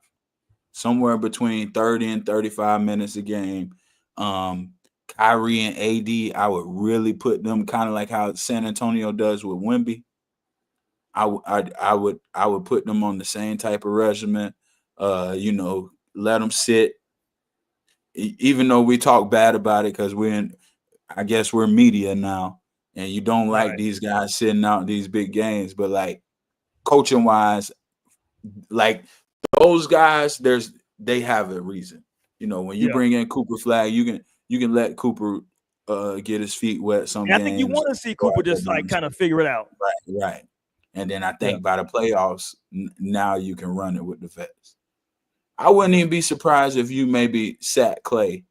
Somewhere between 30 and 35 minutes a game. Kyrie and AD, I would really put them kind of like how San Antonio does with Wemby. I would put them on the same type of regimen. Let them sit. Even though we talk bad about it because I guess we're media now, and you don't like these guys sitting out these big games. But like coaching wise, like those guys, they have a reason. When you bring in Cooper Flag, you can let Cooper get his feet wet some games. I think you want to see Cooper just kind of figure it out. Right. And then I think by the playoffs, now you can run it with the vets. I wouldn't even be surprised if you maybe sat Clay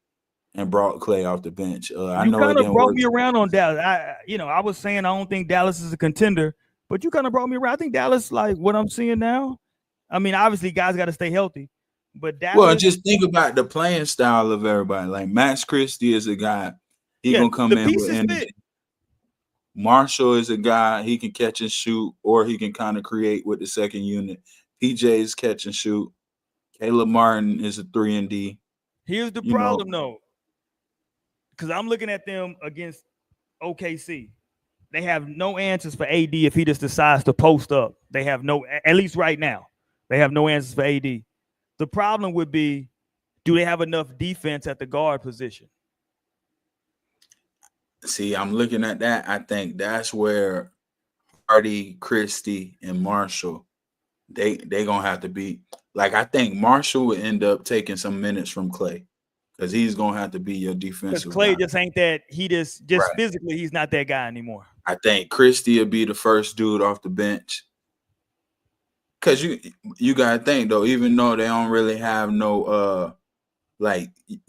and brought Clay off the bench. I know kind it of didn't brought work. me around on Dallas. I was saying I don't think Dallas is a contender, but you kind of brought me around. I think Dallas, like what I'm seeing now. I mean, obviously, guys got to stay healthy, but Dallas. Well, just think about the playing style of everybody. Like Max Christie is a guy. He gonna come in with energy. Marshall is a guy, he can catch and shoot, or he can kind of create with the second unit. PJ's catch and shoot. Caleb Martin is a 3-and-D. Here's the problem, though, because I'm looking at them against OKC. They have no answers for AD if he just decides to post up. They have at least right now, they have no answers for AD. The problem would be, do they have enough defense at the guard position? See, I'm looking at that. I think that's where Hardy, Christie, and Marshall, they gonna have to be. Like, I think Marshall would end up taking some minutes from Clay because he's gonna have to be your defensive. Because Clay guy. just ain't that. He just physically, he's not that guy anymore. I think Christie will be the first dude off the bench. Because you gotta think though, even though they don't really have no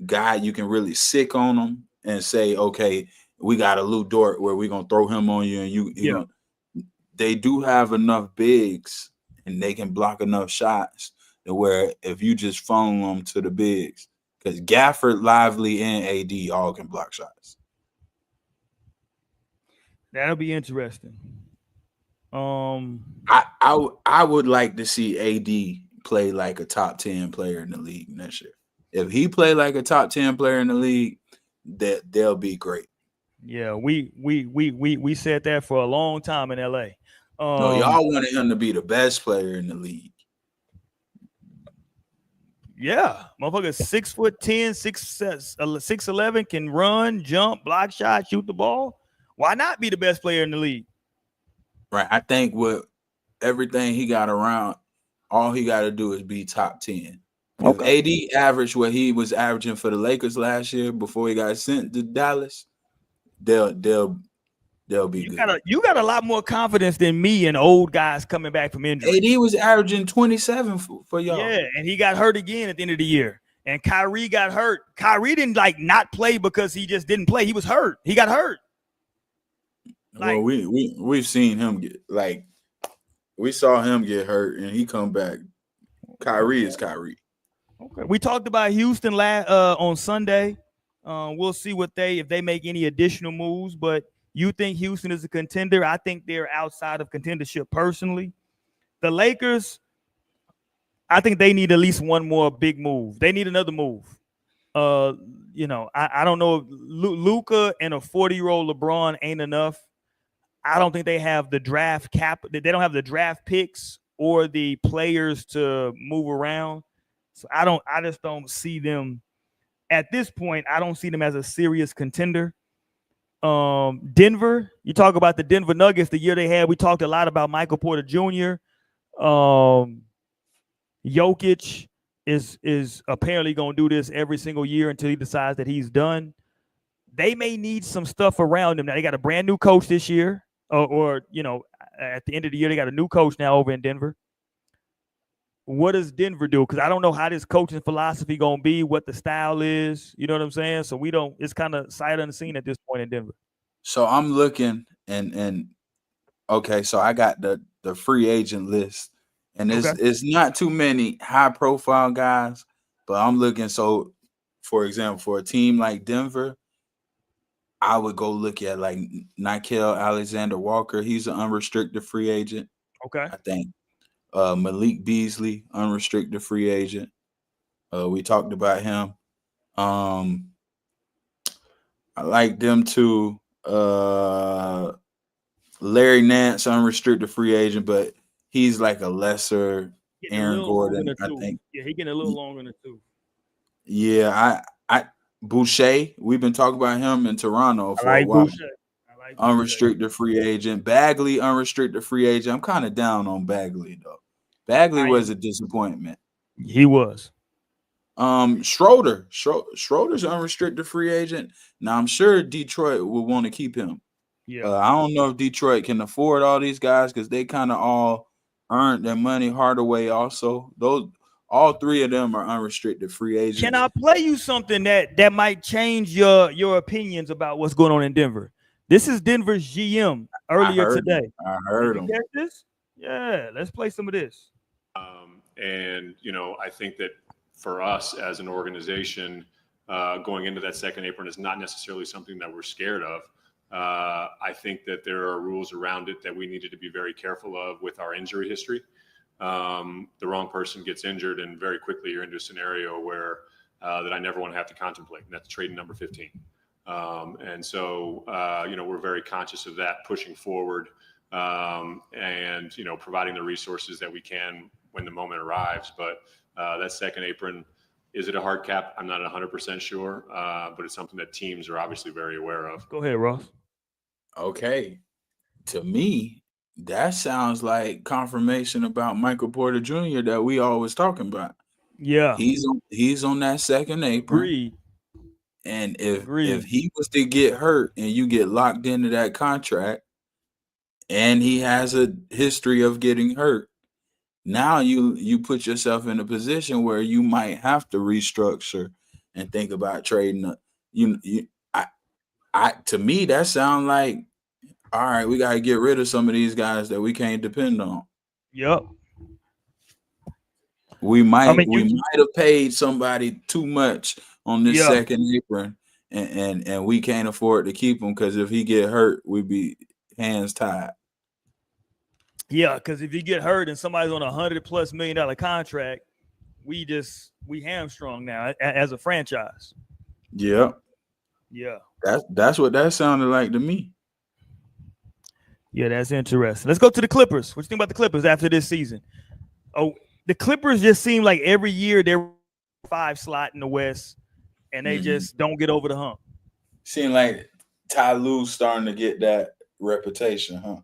guy you can really sick on them and say, okay, we got a Lou Dort where we're gonna throw him on you and you Yeah. they do have enough bigs and they can block enough shots to where if you just funnel them to the bigs, because Gafford, Lively, and AD all can block shots. That'll be interesting. I would like to see AD play like a top 10 player in the league next year. If he play like a top 10 player in the league, they'll be great. Yeah, we said that for a long time in LA. No, y'all wanted him to be the best player in the league. Yeah, motherfucker, 6'10", 6'11", can run, jump, block shot, shoot the ball. Why not be the best player in the league? Right. I think with everything he got around, all he got to do is be top 10. Okay. If AD averaged what he was averaging for the Lakers last year before he got sent to Dallas, they'll be good. You got a lot more confidence than me and old guys coming back from injury. AD was averaging 27 for y'all. Yeah, and he got hurt again at the end of the year. And Kyrie got hurt. Kyrie didn't not play because he just didn't play. He was hurt. He got hurt. Well, we've seen him we saw him get hurt and he come back. Kyrie is Kyrie. Okay. We talked about Houston on Sunday. We'll see if they make any additional moves, but you think Houston is a contender? I think they're outside of contendership personally. The Lakers, I think they need at least one more big move. They need another move. I don't know if Luka and a 40-year-old LeBron ain't enough. I don't think they have the draft cap. They don't have the draft picks or the players to move around. So I just don't see them at this point. I don't see them as a serious contender. Denver, you talk about the Denver Nuggets, the year they had. We talked a lot about Michael Porter Jr. Jokic is apparently going to do this every single year until he decides that he's done. They may need some stuff around them. Now they got a brand new coach this year, or at the end of the year they got a new coach now over in Denver. What does Denver do? Because I don't know how this coaching philosophy gonna be, what the style is. You know what I'm saying? So it's kind of sight unseen at this point in Denver. So I'm looking and okay, so I got the free agent list, and it's not too many high profile guys, but I'm looking. So, for example, for a team like Denver, I would go look at like Nickeil Alexander-Walker. He's an unrestricted free agent. Okay, I think. Malik Beasley, unrestricted free agent. We talked about him. I like them too. Larry Nance, unrestricted free agent, but he's like a lesser Aaron Gordon, I think. Yeah, he getting a little longer than two. Yeah, I Boucher, we've been talking about him in Toronto for a while. Boucher. Unrestricted free agent. Bagley, unrestricted free agent. I'm kind of down on Bagley though. Bagley was a disappointment. He was. Schroeder's unrestricted free agent. Now I'm sure Detroit will want to keep him. Yeah. I don't know if Detroit can afford all these guys because they kind of all earned their money Hardaway also. All three of them are unrestricted free agents. Can I play you something that might change your opinions about what's going on in Denver? This is Denver's GM earlier today. I heard him. Catch this? Yeah, let's play some of this. And I think that for us as an organization, going into that second apron is not necessarily something that we're scared of. I think that there are rules around it that we needed to be very careful of with our injury history. The wrong person gets injured, and very quickly you're into a scenario where that I never want to have to contemplate, and that's trading number 15. And so, we're very conscious of that pushing forward, and, providing the resources that we can when the moment arrives. But that second apron, is it a hard cap? I'm not 100% sure, but it's something that teams are obviously very aware of. Go ahead, Ross. Okay. To me, that sounds like confirmation about Michael Porter Jr. that we always talking about. Yeah. He's on that second apron. Agreed. And if he was to get hurt and you get locked into that contract and he has a history of getting hurt, now you put yourself in a position where you might have to restructure and think about trading. To me, that sounds like, all right, we got to get rid of some of these guys that we can't depend on. Yep. We I mean, might have paid somebody too much on this yeah, second apron, and we can't afford to keep him because if he get hurt, we'd be hands tied. yeah. Because if you get hurt and somebody's on $100+ million contract, we hamstrung now as a franchise. Yeah, Yeah. that's what that sounded like to me. Yeah, that's interesting. Let's go to the Clippers. What you think about the Clippers after this season? Oh, the Clippers just seem like every year they're 5 slot in the West, and they just don't get over the hump. Seem like Ty Lue's starting to get that reputation, huh?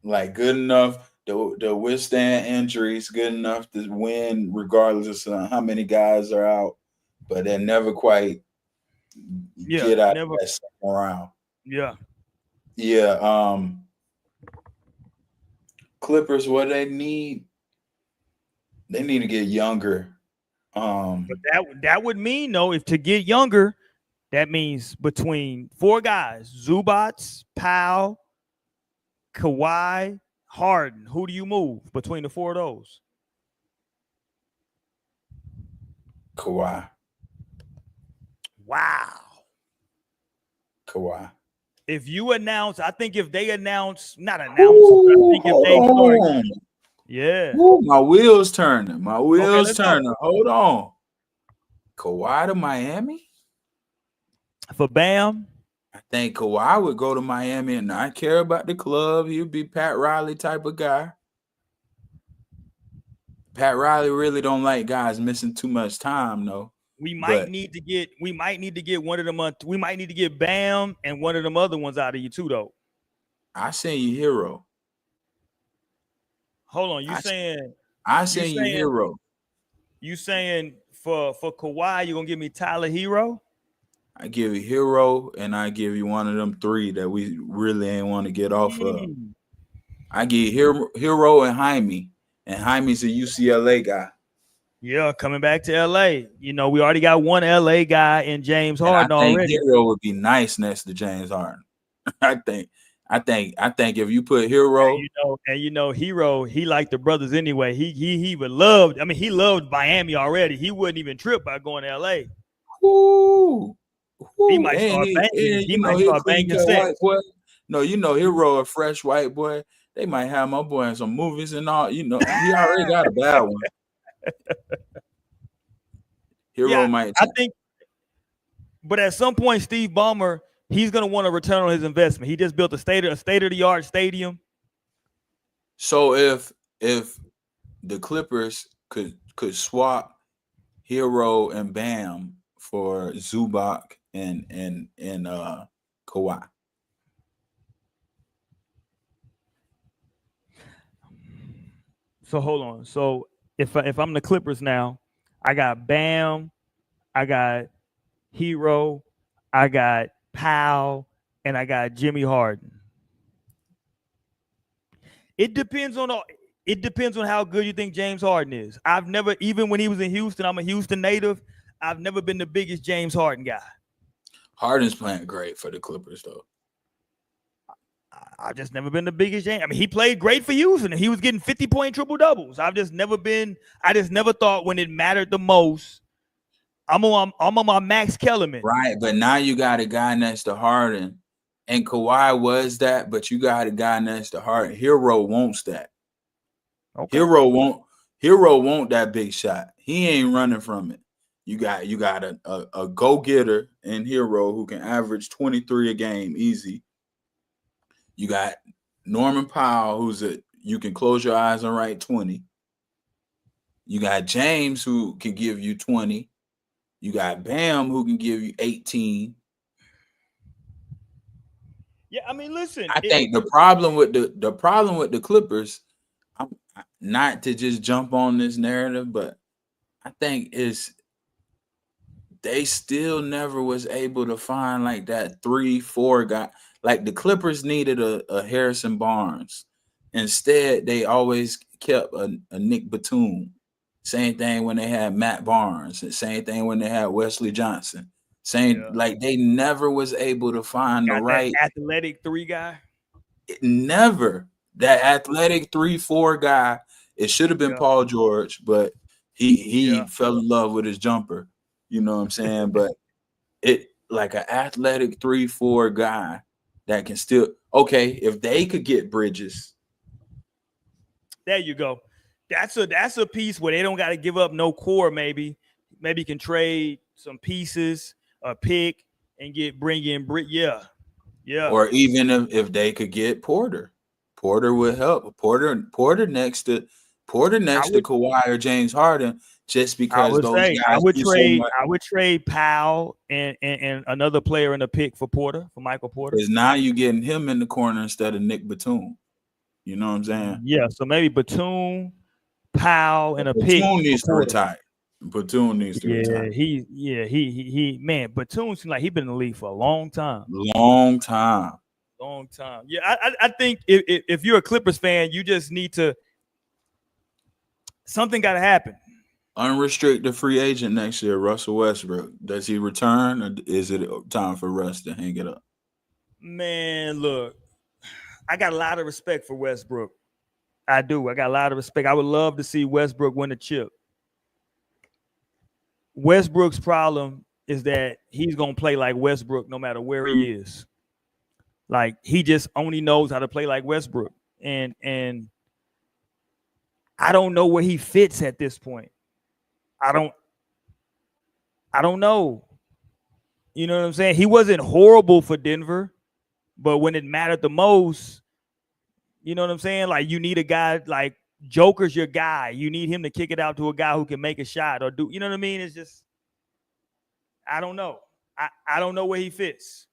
Like good enough to withstand injuries, good enough to win regardless of how many guys are out, but they never quite get out of that second round. Yeah. Yeah. Clippers, what they need to get younger. But that would mean though, if to get younger, that means between 4 guys: Zubats, Powell, Kawhi, Harden. Who do you move between the 4 of those? Kawhi. Wow. Kawhi. If you announce, I think if they announce, not announce, I think if they start, yeah. Ooh, my wheels turning. Let's turning. go. Hold on. Kawhi to Miami? For Bam? I think Kawhi would go to Miami and not care about the club. He'd be Pat Riley type of guy. Pat Riley really don't like guys missing too much time, though. We might need to get one of them. We might need to get Bam and one of them other ones out of you too, though. I send you Hero. Hold on, I send you Hero. You saying for Kawhi, you're gonna give me Tyler Hero? I give you Hero, and I give you one of them 3 that we really ain't want to get off of. I give you Hero and Jaime, and Jaime's a UCLA guy. Yeah, coming back to LA. You know, we already got one LA guy in James Harden already. Hero would be nice next to James Harden. I think if you put Hero, Hero, he liked the brothers anyway. He would love. I mean, he loved Miami already. He wouldn't even trip by going to LA. He might start banging. He might start banging sets. No, Hero, a fresh white boy. They might have my boy in some movies and all. He already got a bad one. Hero might. I think, but at some point, Steve Ballmer, he's gonna want to return on his investment. He just built a state of the art stadium. So if the Clippers could swap Hero and Bam for Zubac and Kawhi. So hold on. So if I'm the Clippers now, I got Bam, I got Hero, I got Powell, and I got Jimmy Harden. It depends on how good you think James Harden is. I've never, even when he was in Houston, I'm a Houston native, I've never been the biggest James Harden guy. Harden's playing great for the Clippers, though. I've just never been the biggest James. I mean, he played great for Houston. He was getting 50-point triple doubles. I just never thought when it mattered the most, I'm on my Max Kellerman. Right, but now you got a guy next to Harden, and Kawhi was that, but you got a guy next to Harden. Hero wants that. Okay. Hero won't that big shot. He ain't running from it. You got a go-getter in Hero who can average 23 a game easy. You got Norman Powell, you can close your eyes and write 20. You got James, who can give you 20. You got Bam, who can give you 18. Yeah, I mean, listen. I think the problem with the Clippers, I'm not to just jump on this narrative, but I think is they still never was able to find like that 3-4 guy. Like the Clippers needed a Harrison Barnes. Instead, they always kept a Nick Batum. Same thing when they had Matt Barnes. Same thing when they had Wesley Johnson. saying like they never was able to find the right athletic 3 guy. Never that athletic 3-4 guy. It should have been Paul George, but he fell in love with his jumper. You know what I'm saying? But it like an athletic 3-4 guy that can still if they could get Bridges. There you go. That's a piece where they don't got to give up no core. Maybe you can trade some pieces, a pick, and bring in Brit. Yeah. Or even if they could get Porter would help. Porter next to Kawhi or James Harden, just because I would trade Powell and another player in the pick for Michael Porter. Because now you're getting him in the corner instead of Nick Batum. You know what I'm saying? Yeah. So maybe Batum, Powell, and a pick. Batum needs to retire. Batum needs to retire. He Batum seems like he's been in the league for a long time. Yeah, I think if you're a Clippers fan, you just need to something got to happen. Unrestricted free agent next year, Russell Westbrook. Does he return, or is it time for Russ to hang it up? Man, look, I got a lot of respect for Westbrook. I do. I got a lot of respect. I would love to see Westbrook win a chip. Westbrook's problem is that he's going to play like Westbrook no matter where he is. Like, he just only knows how to play like Westbrook. And I don't know where he fits at this point. I don't know. You know what I'm saying? He wasn't horrible for Denver, but when it mattered the most, you know what I'm saying? Like, you need a guy like Joker's your guy. You need him to kick it out to a guy who can make a shot or do, you know what I mean? It's just, I don't know. I don't know where he fits.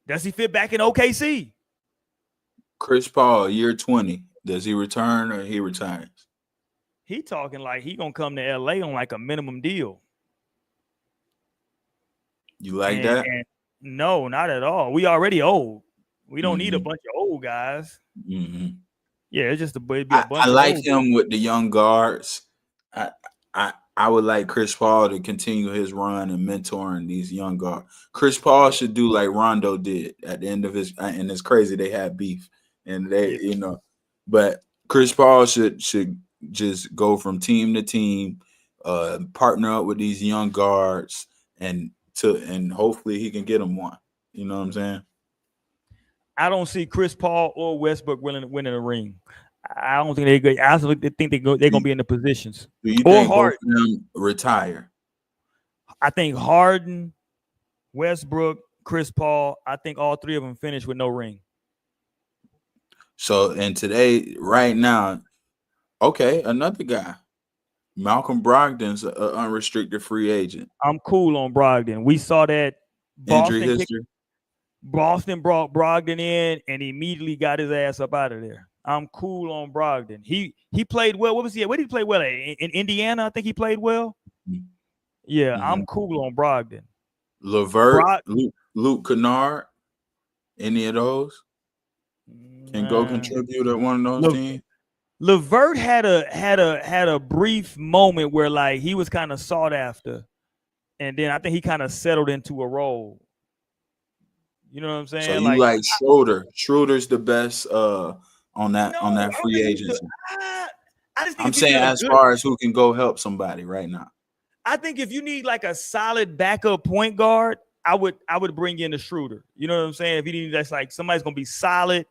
Does he fit back in OKC? Chris Paul, year 20. Does he return or he retires? He talking like he gonna come to LA on like a minimum deal. You like that? No, not at all. We already old. We don't need a bunch of old guys. Mm-hmm. Yeah, it's just a bunch. I like him with the young guards. I would like Chris Paul to continue his run and mentoring these young guards. Chris Paul should do like Rondo did at the end of his. And it's crazy they had beef, and they but Chris Paul should just go from team to team, partner up with these young guards, and hopefully he can get them one. You know what I'm saying? I don't see Chris Paul or Westbrook winning a ring. I don't think they're good. I also think they're going to be in the positions. Do you think both of them retire? I think Harden, Westbrook, Chris Paul, I think all three of them finish with no ring. So, and today, right now, another guy, Malcolm Brogdon's an unrestricted free agent. I'm cool on Brogdon. We saw that injury history. Boston brought Brogdon in and immediately got his ass up out of there. I'm cool on Brogdon. He played well. What was he at? Where did he play well? In Indiana, I think he played well. Yeah, I'm cool on Brogdon. LeVert, Luke Kennard, any of those can go contribute at one of those teams. LeVert had a brief moment where like he was kind of sought after, and then I think he kind of settled into a role. You know what I'm saying? So you like Schroeder? Schroeder's the best on that free agency. I'm saying as far as who can go help somebody right now. I think if you need like a solid backup point guard, I would bring in the Schroeder. You know what I'm saying? If you need that's like somebody's gonna be solid,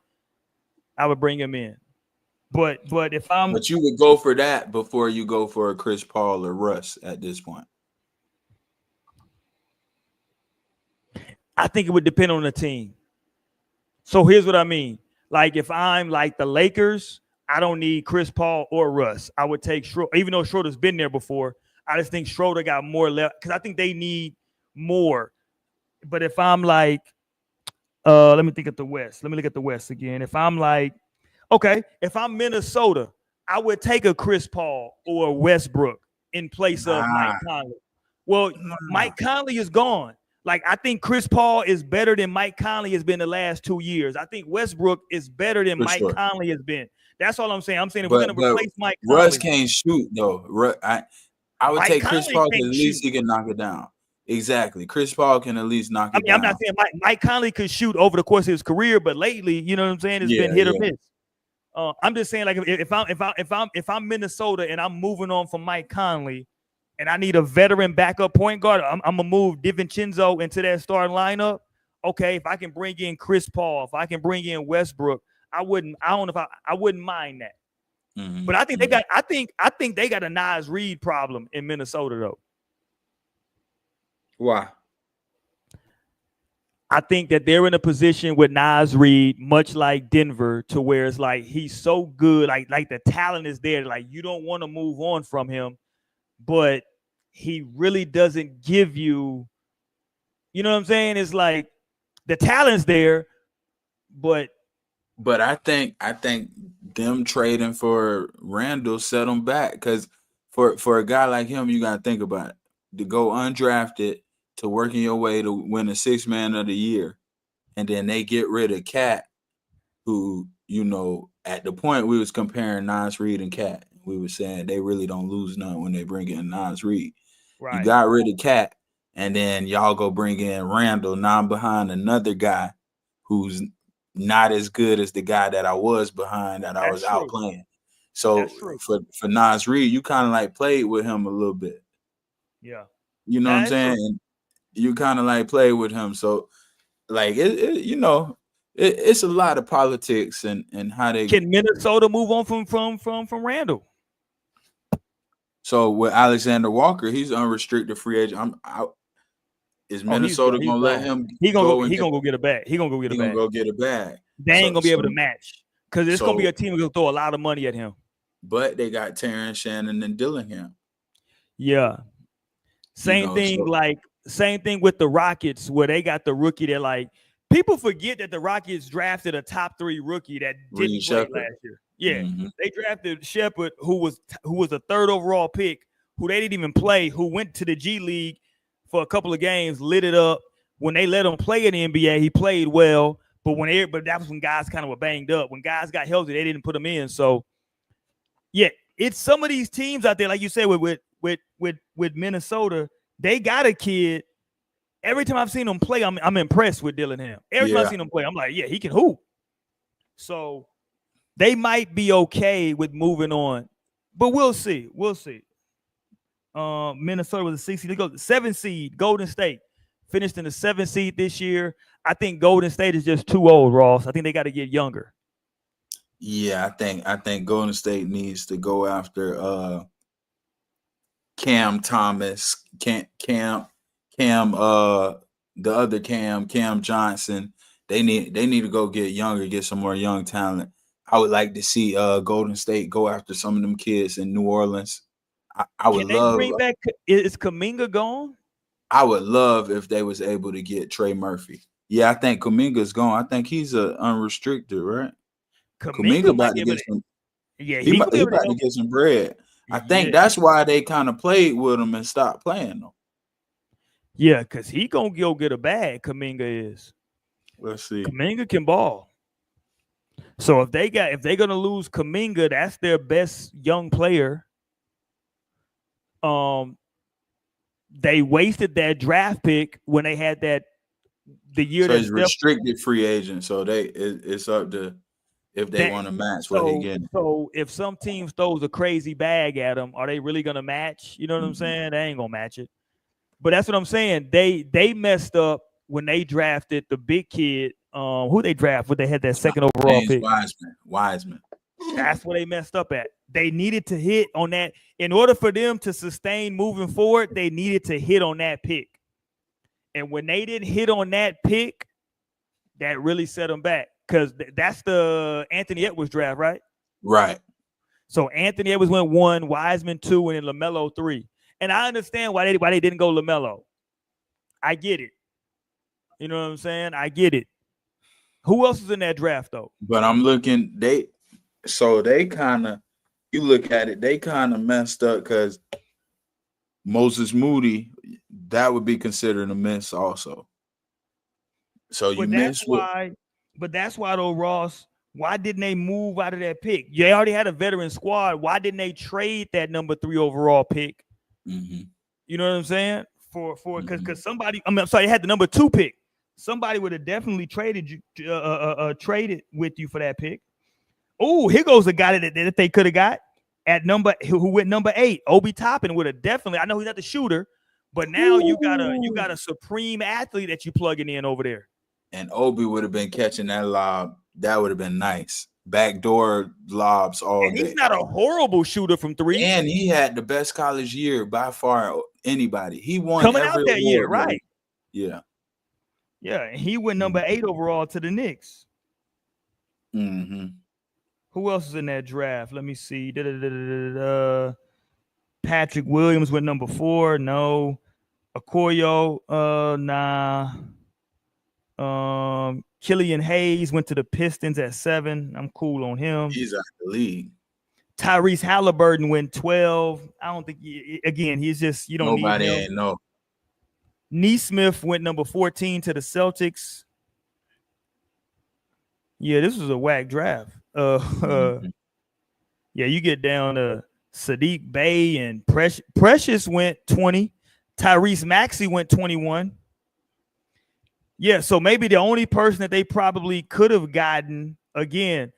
I would bring him in. But you would go for that before you go for a Chris Paul or Russ at this point. I think it would depend on the team. So here's what I mean. Like if I'm like the Lakers, I don't need Chris Paul or Russ. I would take Schroeder, even though Schroeder's been there before. I just think Schroeder got more left because I think they need more. But if I'm like, let me think at the West. Let me look at the West again. If I'm like, if I'm Minnesota, I would take a Chris Paul or a Westbrook in place of Mike Conley. Well, Mike Conley is gone. Like, I think Chris Paul is better than Mike Conley has been the last 2 years. I think Westbrook is better than Mike Conley has been. That's all I'm saying. I'm saying if we're going to replace Mike Conley. Russ can't shoot, though. I would take Chris Paul because at least he can knock it down. Exactly. Chris Paul can at least knock I it mean, I'm down. not saying Mike Conley could shoot over the course of his career, but lately, you know what I'm saying, it's been hit or miss. I'm just saying, like, if I'm Minnesota and I'm moving on from Mike Conley, and I need a veteran backup point guard, I'm gonna move DiVincenzo into that starting lineup. Okay, if I can bring in Chris Paul, if I can bring in Westbrook, I wouldn't mind that. Mm-hmm. But I think they got, I think they got a Naz Reid problem in Minnesota though. Why? I think that they're in a position with Naz Reid, much like Denver, to where it's like he's so good, like the talent is there, like you don't want to move on from him, but he really doesn't give you, you know what I'm saying? It's like the talent's there, but I think them trading for Randall set them back, because for a guy like him, you gotta think about it. To go undrafted, to working your way to win a 6th man of the year, and then they get rid of Cat, who, you know, at the point we was comparing Naz Reid and Cat. We were saying they really don't lose none when they bring in Naz Reid. Right. You got rid of Cat, and then y'all go bring in Randall, now I'm behind another guy who's not as good as the guy that I was behind, that I was out playing. So for Naz Reid, you kind of like played with him a little bit. Yeah. You know what I'm saying? And you kind of like play with him. So like it's a lot of politics and how they can Minnesota move on from Randall. So with Alexander Walker, he's unrestricted free agent. Is Minnesota gonna let him? He gonna go get a bag. He gonna go get a bag. Go get a bag. They ain't gonna be able to match, because it's gonna be a team that's gonna throw a lot of money at him. But they got Terrence Shannon and Dillingham. Yeah. Same thing with the Rockets, where they got the rookie that, like, people forget that the Rockets drafted a top 3 rookie that didn't play last year. Yeah, they drafted Shepard, who was a 3rd overall pick, who they didn't even play, who went to the G League for a couple of games, lit it up. When they let him play in the NBA, he played well. But that was when guys kind of were banged up. When guys got healthy, they didn't put him in. So yeah, it's some of these teams out there, like you said, with Minnesota, they got a kid. Every time I've seen him play, I'm impressed with Dillingham. Every time I've seen him play, I'm like, yeah, he can hoop. So they might be okay with moving on, but we'll see. Minnesota was a 6 seed. They go 7 seed. Golden State finished in the 7th seed this year. I think Golden State is just too old, Ross. I think they got to get younger. Yeah, I think Golden State needs to go after Cam Thomas, Cam, the other Cam Johnson. They need to go get younger, get some more young talent. I would like to see Golden State go after some of them kids in New Orleans. I would love. Bring back, is Kuminga gone? I would love if they was able to get Trey Murphy. Yeah, I think Kuminga's gone. I think he's unrestricted, right? Kuminga about to get some. Yeah, he about to get some bread. I think that's why they kind of played with him and stopped playing them. Yeah, because he gonna go get a bag. Kuminga is. Let's see. Kuminga can ball. So if they're gonna lose Kuminga, that's their best young player. They wasted that draft pick when they had the year. So he's restricted free agent. So it's up to if they want to match what he getting. So if some team throws a crazy bag at him, are they really gonna match? You know what I'm saying? They ain't gonna match it. But that's what I'm saying. They messed up when they drafted the big kid. Who they draft when they had that 2nd overall pick? Wiseman. That's what they messed up at. They needed to hit on that. In order for them to sustain moving forward, they needed to hit on that pick. And when they didn't hit on that pick, that really set them back. Because that's the Anthony Edwards draft, right? Right. So Anthony Edwards went 1, Wiseman 2, and then LaMelo 3. And I understand why they didn't go LaMelo. I get it. You know what I'm saying? I get it. Who else is in that draft, though? But I'm looking, they kind of, you look at it, they kind of messed up because Moses Moody, that would be considered a miss also. So you miss why. But that's why, though, Ross, why didn't they move out of that pick? They already had a veteran squad. Why didn't they trade that number 3 overall pick? Mm-hmm. You know what I'm saying? because somebody, I'm sorry, they had the number 2 pick. Somebody would have definitely traded you, traded with you for that pick. Oh, here goes a guy that they could have got at who went number 8. Obi Toppin would have definitely. I know he's not the shooter, but now you got a supreme athlete that you plugging in over there. And Obi would have been catching that lob. That would have been nice. Backdoor lobs all day. He's not a horrible shooter from 3. And he had the best college year by far anybody. He won coming every out that year, award, right? Yeah. Yeah, and he went number 8 overall to the Knicks. Mm-hmm. Who else is in that draft? Let me see. Patrick Williams went number 4. No. Okoye, nah. Killian Hayes went to the Pistons at 7. I'm cool on him. He's out of the league. Tyrese Halliburton went 12. I don't think he's just you don't Nobody need him. ain't know. Neesmith went number 14 to the Celtics. Yeah, this was a whack draft. Yeah, you get down to Sadiq Bey and Precious went 20. Tyrese Maxey went 21. Yeah, so maybe the only person that they probably could have gotten, again,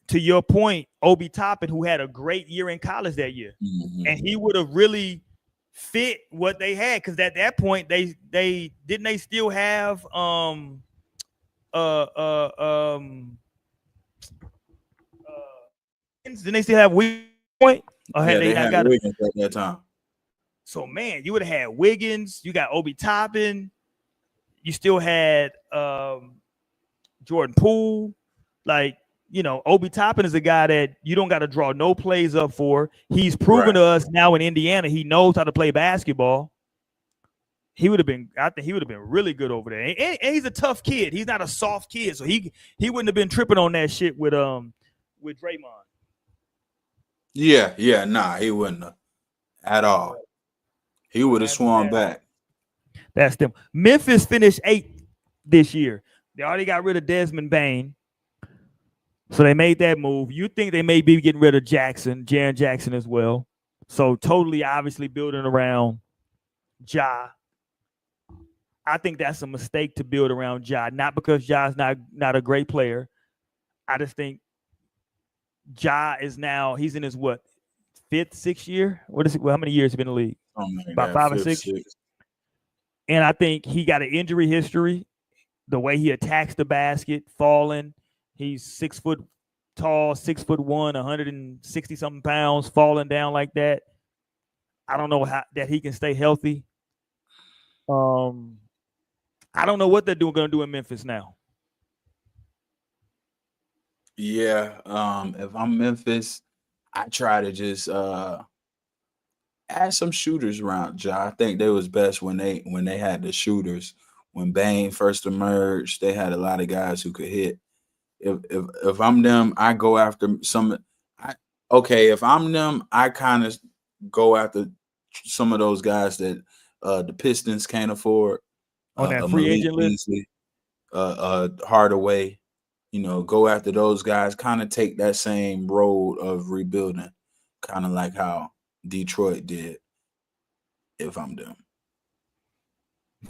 to your point, Obi Toppin, who had a great year in college that year. Mm-hmm. And he would have really fit what they had, because at that point they still have didn't they still have Wiggins point? Or had they not had got Wiggins at that time. So man, you would have had Wiggins, you got Obi Toppin, you still had Jordan Poole. Like, you know, Obi Toppin is a guy that you don't got to draw no plays up for. He's proven to us now in Indiana he knows how to play basketball. I think he would have been really good over there. And he's a tough kid. He's not a soft kid, so he wouldn't have been tripping on that shit with Draymond. Yeah, nah, he wouldn't have at all. He would have swung back. That's them. Memphis finished 8th this year. They already got rid of Desmond Bane. So they made that move. You think they may be getting rid of Jaren Jackson as well. So totally obviously building around Ja. I think that's a mistake to build around Ja. Not because Ja's not a great player. I just think Ja is now, he's in his 5th, 6th year? What is it? Well, how many years has he been in the league? About 5 or 6. And I think he got an injury history. The way he attacks the basket, falling. He's 6 foot tall, 6'1", 160 something pounds, falling down like that. I don't know how that he can stay healthy. I don't know what they're going to do in Memphis now. Yeah, if I'm Memphis, I try to just add some shooters around Ja. I think they was best when they had the shooters. When Bane first emerged, they had a lot of guys who could hit. If I'm them, I go after some. If I'm them, I kind of go after some of those guys that the Pistons can't afford. On that free agent list, Hardaway, go after those guys. Kind of take that same road of rebuilding, kind of like how Detroit did. If I'm them,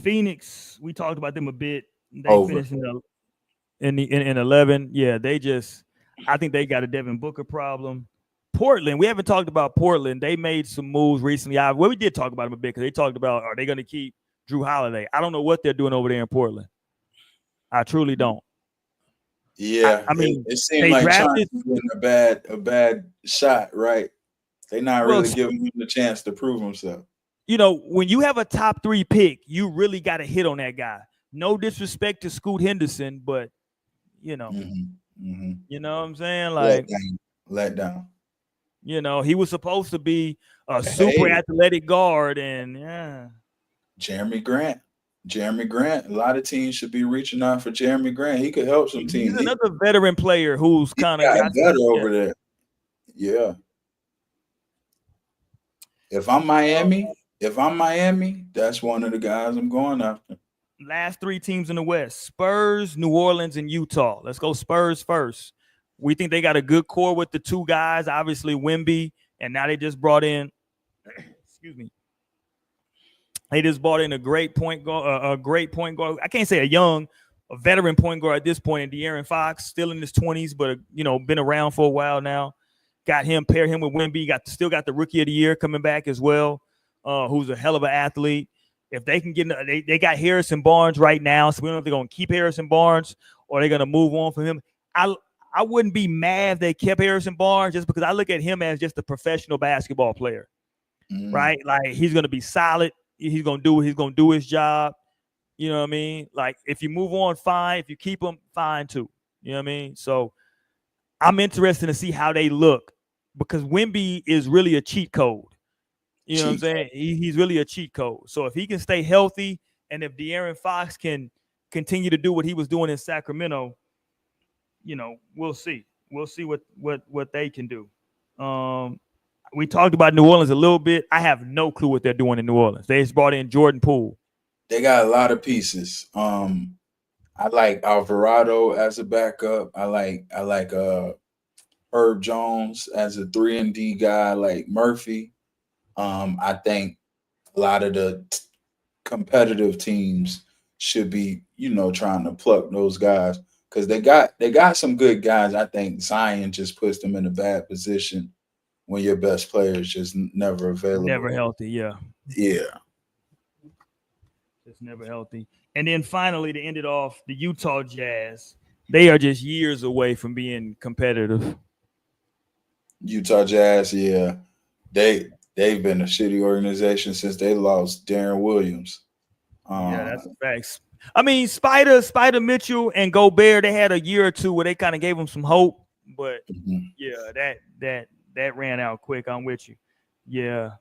Phoenix, we talked about them a bit. They finished in 11. Yeah, I think they got a Devin Booker problem. Portland, we haven't talked about Portland. They made some moves recently. We did talk about them a bit because they talked about, are they going to keep Drew Holiday? I don't know what they're doing over there in Portland. I truly don't. Yeah, I mean, it seemed like Chauncey's getting a bad shot, right? They're not really giving him the chance to prove himself. When you have a top 3 pick, you really got to hit on that guy. No disrespect to Scoot Henderson, but you know what I'm saying? Like, let down. He was supposed to be a super athletic guard, and Jeremy Grant. A lot of teams should be reaching out for Jeremy Grant. He could help some teams. He's another veteran player who's kind of got better over there. Yeah. If I'm Miami, that's one of the guys I'm going after. Last 3 teams in the West: Spurs, New Orleans, and Utah. Let's go Spurs first. We think they got a good core with the 2 guys, obviously Wemby, and now they just brought in, excuse me, They just brought in a great point guard, I can't say a veteran point guard at this point. In De'Aaron Fox, still in his 20s, but been around for a while now. Got him, paired him with Wemby. Still got the Rookie of the Year coming back as well, who's a hell of an athlete. If they can get, they got Harrison Barnes right now, so we don't know if they're gonna keep Harrison Barnes or they're gonna move on from him. I wouldn't be mad if they kept Harrison Barnes, just because I look at him as just a professional basketball player, right? Like, he's gonna be solid. He's gonna do his job. You know what I mean? Like, if you move on, fine. If you keep him, fine too. You know what I mean? So I'm interested to see how they look, because Wemby is really a cheat code. You know what I'm saying? He's really a cheat code. So if he can stay healthy, and if De'Aaron Fox can continue to do what he was doing in Sacramento, we'll see. We'll see what they can do. We talked about New Orleans a little bit. I have no clue what they're doing in New Orleans. They just brought in Jordan Poole. They got a lot of pieces. I like Alvarado as a backup. I like Herb Jones as a 3-and-D guy. I like Murphy. I think a lot of the competitive teams should be, trying to pluck those guys, because they got some good guys. I think Zion just puts them in a bad position when your best player is just never available. Never healthy, yeah. Yeah. Just never healthy. And then finally, to end it off, the Utah Jazz. They are just years away from being competitive. Utah Jazz, yeah. They've been a shitty organization since they lost Darren Williams. Yeah, that's a fact. I mean, Spider Mitchell and Gobert, they had a year or two where they kind of gave them some hope, but yeah, that ran out quick. I'm with you. Yeah.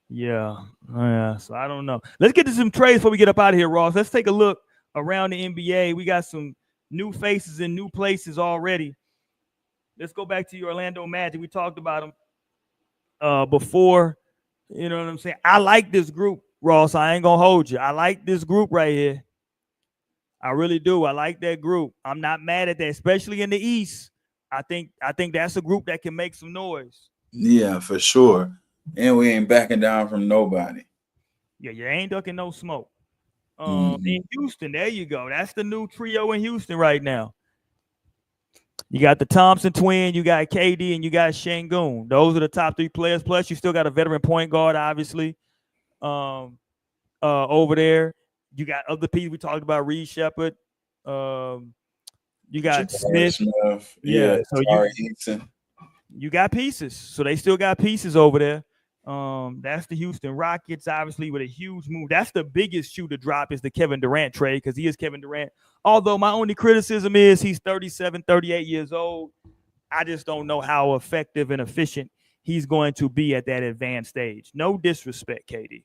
So I don't know. Let's get to some trades before we get up out of here, Ross. Let's take a look around the NBA. We got some new faces in new places already. Let's go back to your Orlando Magic. We talked about them before. You know what I'm saying? I like this group, Ross. I ain't gonna hold you. I like this group right here. I really do. I like that group. I'm not mad at that, especially in the East. I think that's a group that can make some noise. Yeah, for sure. And we ain't backing down from nobody. Yeah, you ain't ducking no smoke. In Houston, there you go. That's the new trio in Houston right now. You got the Thompson twin, you got KD, and you got Şengün. Those are the top three players. Plus, you still got a veteran point guard, obviously, over there. You got other people. We talked about Reed Shepherd. You got Smith. Yeah. So you got pieces. So they still got pieces over there. That's the Houston Rockets, obviously, with a huge move. That's the biggest shoe to drop, is the Kevin Durant trade, because he is Kevin Durant. Although my only criticism is he's 37, 38 years old. I just don't know how effective and efficient he's going to be at that advanced stage. No disrespect, KD.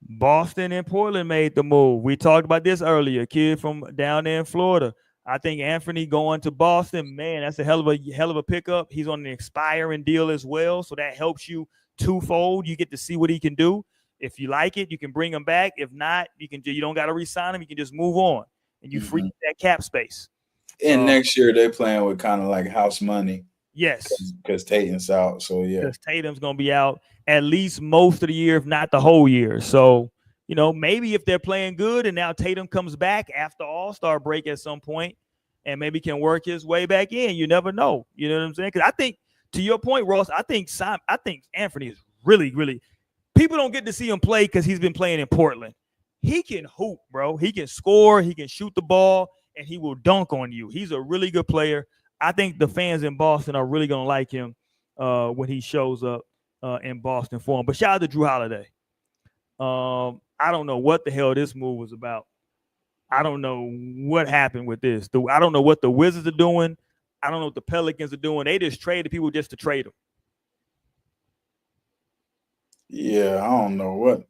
Boston and Portland made the move. We talked about this earlier. Kid from down there in Florida. I think Anthony going to Boston, man, that's a hell of a pickup. He's on an expiring deal as well, so that helps you twofold. You get to see what he can do. If you like it, you can bring him back. If not, you don't got to re-sign him. You can just move on, and you free that cap space. And next year they're playing with kind of like house money. Yes, because Tatum's out. So yeah, because Tatum's gonna be out at least most of the year, if not the whole year. So maybe if they're playing good and now Tatum comes back after All-Star break at some point and maybe can work his way back in, you never know. You know what I'm saying? Because I think, to your point, Ross, I think Anthony is really, really. People don't get to see him play because he's been playing in Portland. He can hoop, bro. He can score. He can shoot the ball, and he will dunk on you. He's a really good player. I think the fans in Boston are really gonna like him when he shows up in Boston for him. But shout out to Drew Holiday. I don't know what the hell this move was about. I don't know what happened with this. I don't know what the Wizards are doing. I don't know what the Pelicans are doing. They just traded people just to trade them. Yeah, I don't know what.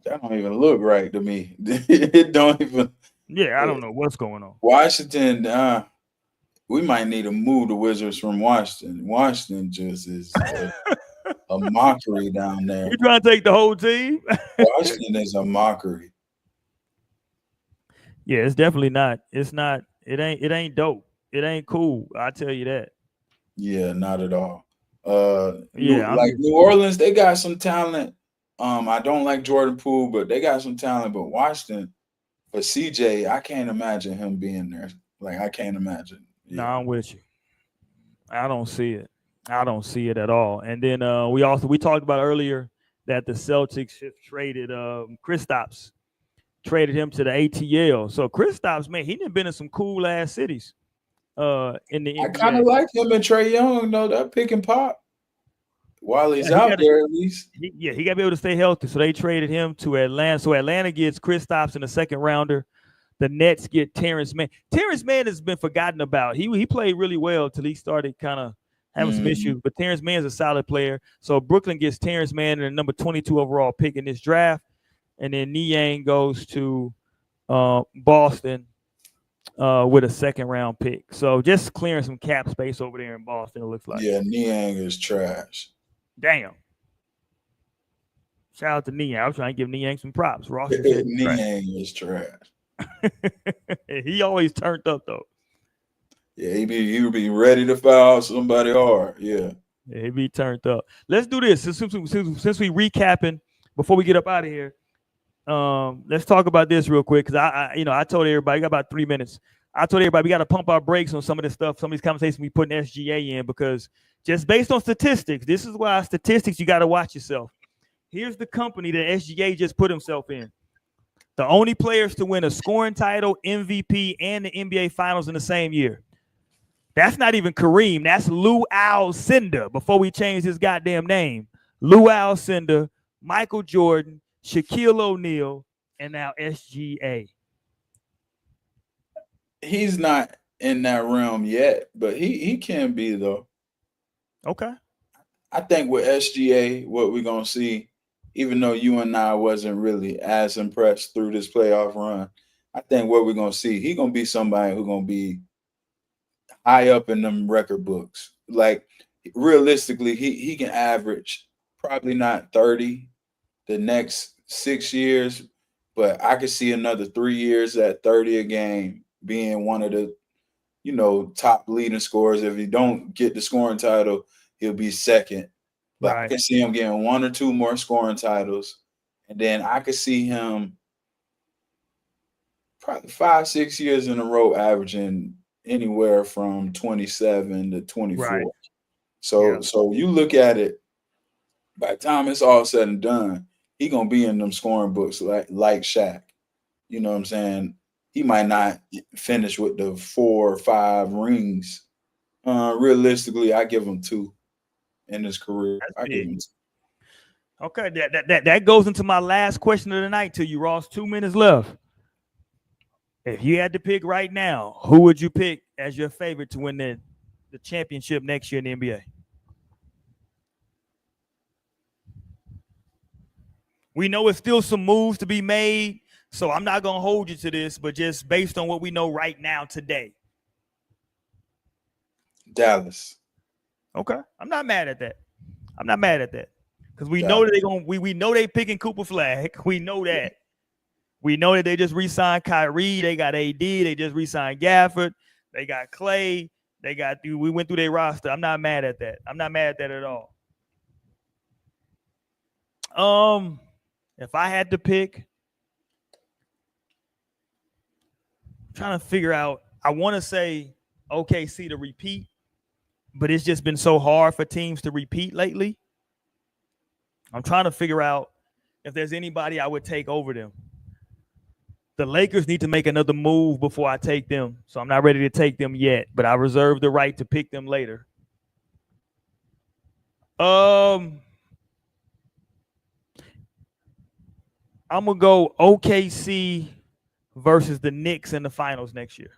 That don't even look right to me. It don't even. Yeah, I don't know what's going on. Washington, we might need to move the Wizards from Washington. Washington just is a mockery down there. You trying to take the whole team? Washington is a mockery. Yeah, it's definitely not. It's not. It ain't dope. It ain't cool. I tell you that. Yeah, not at all. New Orleans, they got some talent, I don't like Jordan Poole, but they got some talent. But Washington, for CJ, I can't imagine him being there. Like, I can't imagine. No, Yeah. I'm with you. I don't see it. I don't see it at all. And then we talked about earlier that the Celtics have traded Kristaps, traded him to the ATL. So Kristaps, man, he done been in some cool ass cities in the I kind NBA. of like him and Trey Young, though, that pick and pop. While he's Yeah, out there, at least. he got to be able to stay healthy. So they traded him to Atlanta. So Atlanta gets Kristaps in the second rounder. The Nets get Terrence Mann. Terrence Mann has been forgotten about. He played really well till he started kind of having some issues. But Terrence Mann's a solid player. So Brooklyn gets Terrence Mann and the number 22 overall pick in this draft. And then Niang goes to Boston with a second round pick. So just clearing some cap space over there in Boston, it looks like. Yeah, Niang is trash. Damn. Shout out to Niang. I was trying to give Niang some props. Ross said Niang is trash. He always turned up though. Yeah, he would be ready to foul somebody hard. Yeah, he be turned up. Let's do this since we recapping before we get up out of here. Let's talk about this real quick because I told everybody, got about 3 minutes. I told everybody we got to pump our brakes on some of this stuff, some of these conversations we put in SGA in, because just based on statistics, this is why statistics you got to watch yourself. Here's the company that SGA just put himself in. The only players to win a scoring title, MVP, and the NBA Finals in the same year. That's not even Kareem. That's Lou Alcindor before we changed his goddamn name. Lou Alcindor, Michael Jordan, Shaquille O'Neal, and now SGA. He's not in that realm yet, but he can be, though. Okay. I think with SGA, what we're going to see, even though you and I wasn't really as impressed through this playoff run, I think what we're going to see, he's going to be somebody who's going to be high up in them record books. Like, realistically, he can average probably not 30 the next 6 years, but I could see another 3 years at 30 a game being one of the, top leading scorers. If he don't get the scoring title, he'll be second. But I can see him getting 1 or 2 more scoring titles. And then I could see him probably 5-6 years in a row averaging anywhere from 27 to 24. Right. So you look at it, by the time it's all said and done, he gonna be in them scoring books like Shaq. You know what I'm saying? He might not finish with the 4 or 5 rings. Realistically, I give him 2 in his career. I give him 2. Okay, that goes into my last question of the night to you, Ross. 2 minutes left. If you had to pick right now, who would you pick as your favorite to win the championship next year in the NBA? We know it's still some moves to be made, so I'm not going to hold you to this, but just based on what we know right now today. Dallas. Okay. I'm not mad at that. Because we know that they're going we know they picking Cooper Flag. We know that. We know that they just re-signed Kyrie. They got AD. They just re-signed Gafford. They got Clay. We went through their roster. I'm not mad at that. I'm not mad at that at all. If I had to pick, I'm trying to figure out, I want to say OKC to repeat, but it's just been so hard for teams to repeat lately. I'm trying to figure out if there's anybody I would take over them. The Lakers need to make another move before I take them, so I'm not ready to take them yet, but I reserve the right to pick them later. I'm going to go OKC versus the Knicks in the finals next year.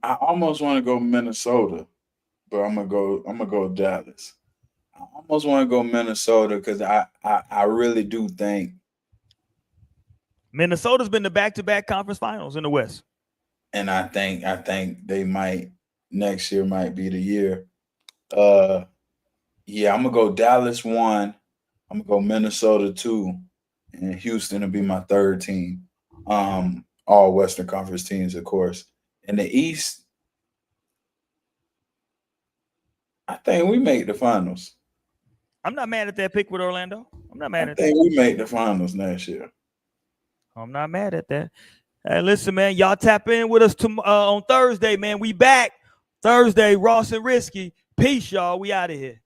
I almost want to go Minnesota, but I'm gonna go Dallas. I almost want to go Minnesota because I really do think Minnesota's been the back-to-back conference finals in the West. And I think they might next year might be the year. Yeah, I'm gonna go Dallas 1. I'm gonna go Minnesota 2. And Houston will be my 3rd team. All Western Conference teams, of course. In the East, I think we make the finals. I'm not mad at that pick with Orlando. I'm not mad I at think that. we make the finals next year. I'm not mad at that. Hey, listen, man, y'all tap in with us on Thursday, man. We back Thursday, Ross and Risky. Peace, y'all. We out of here.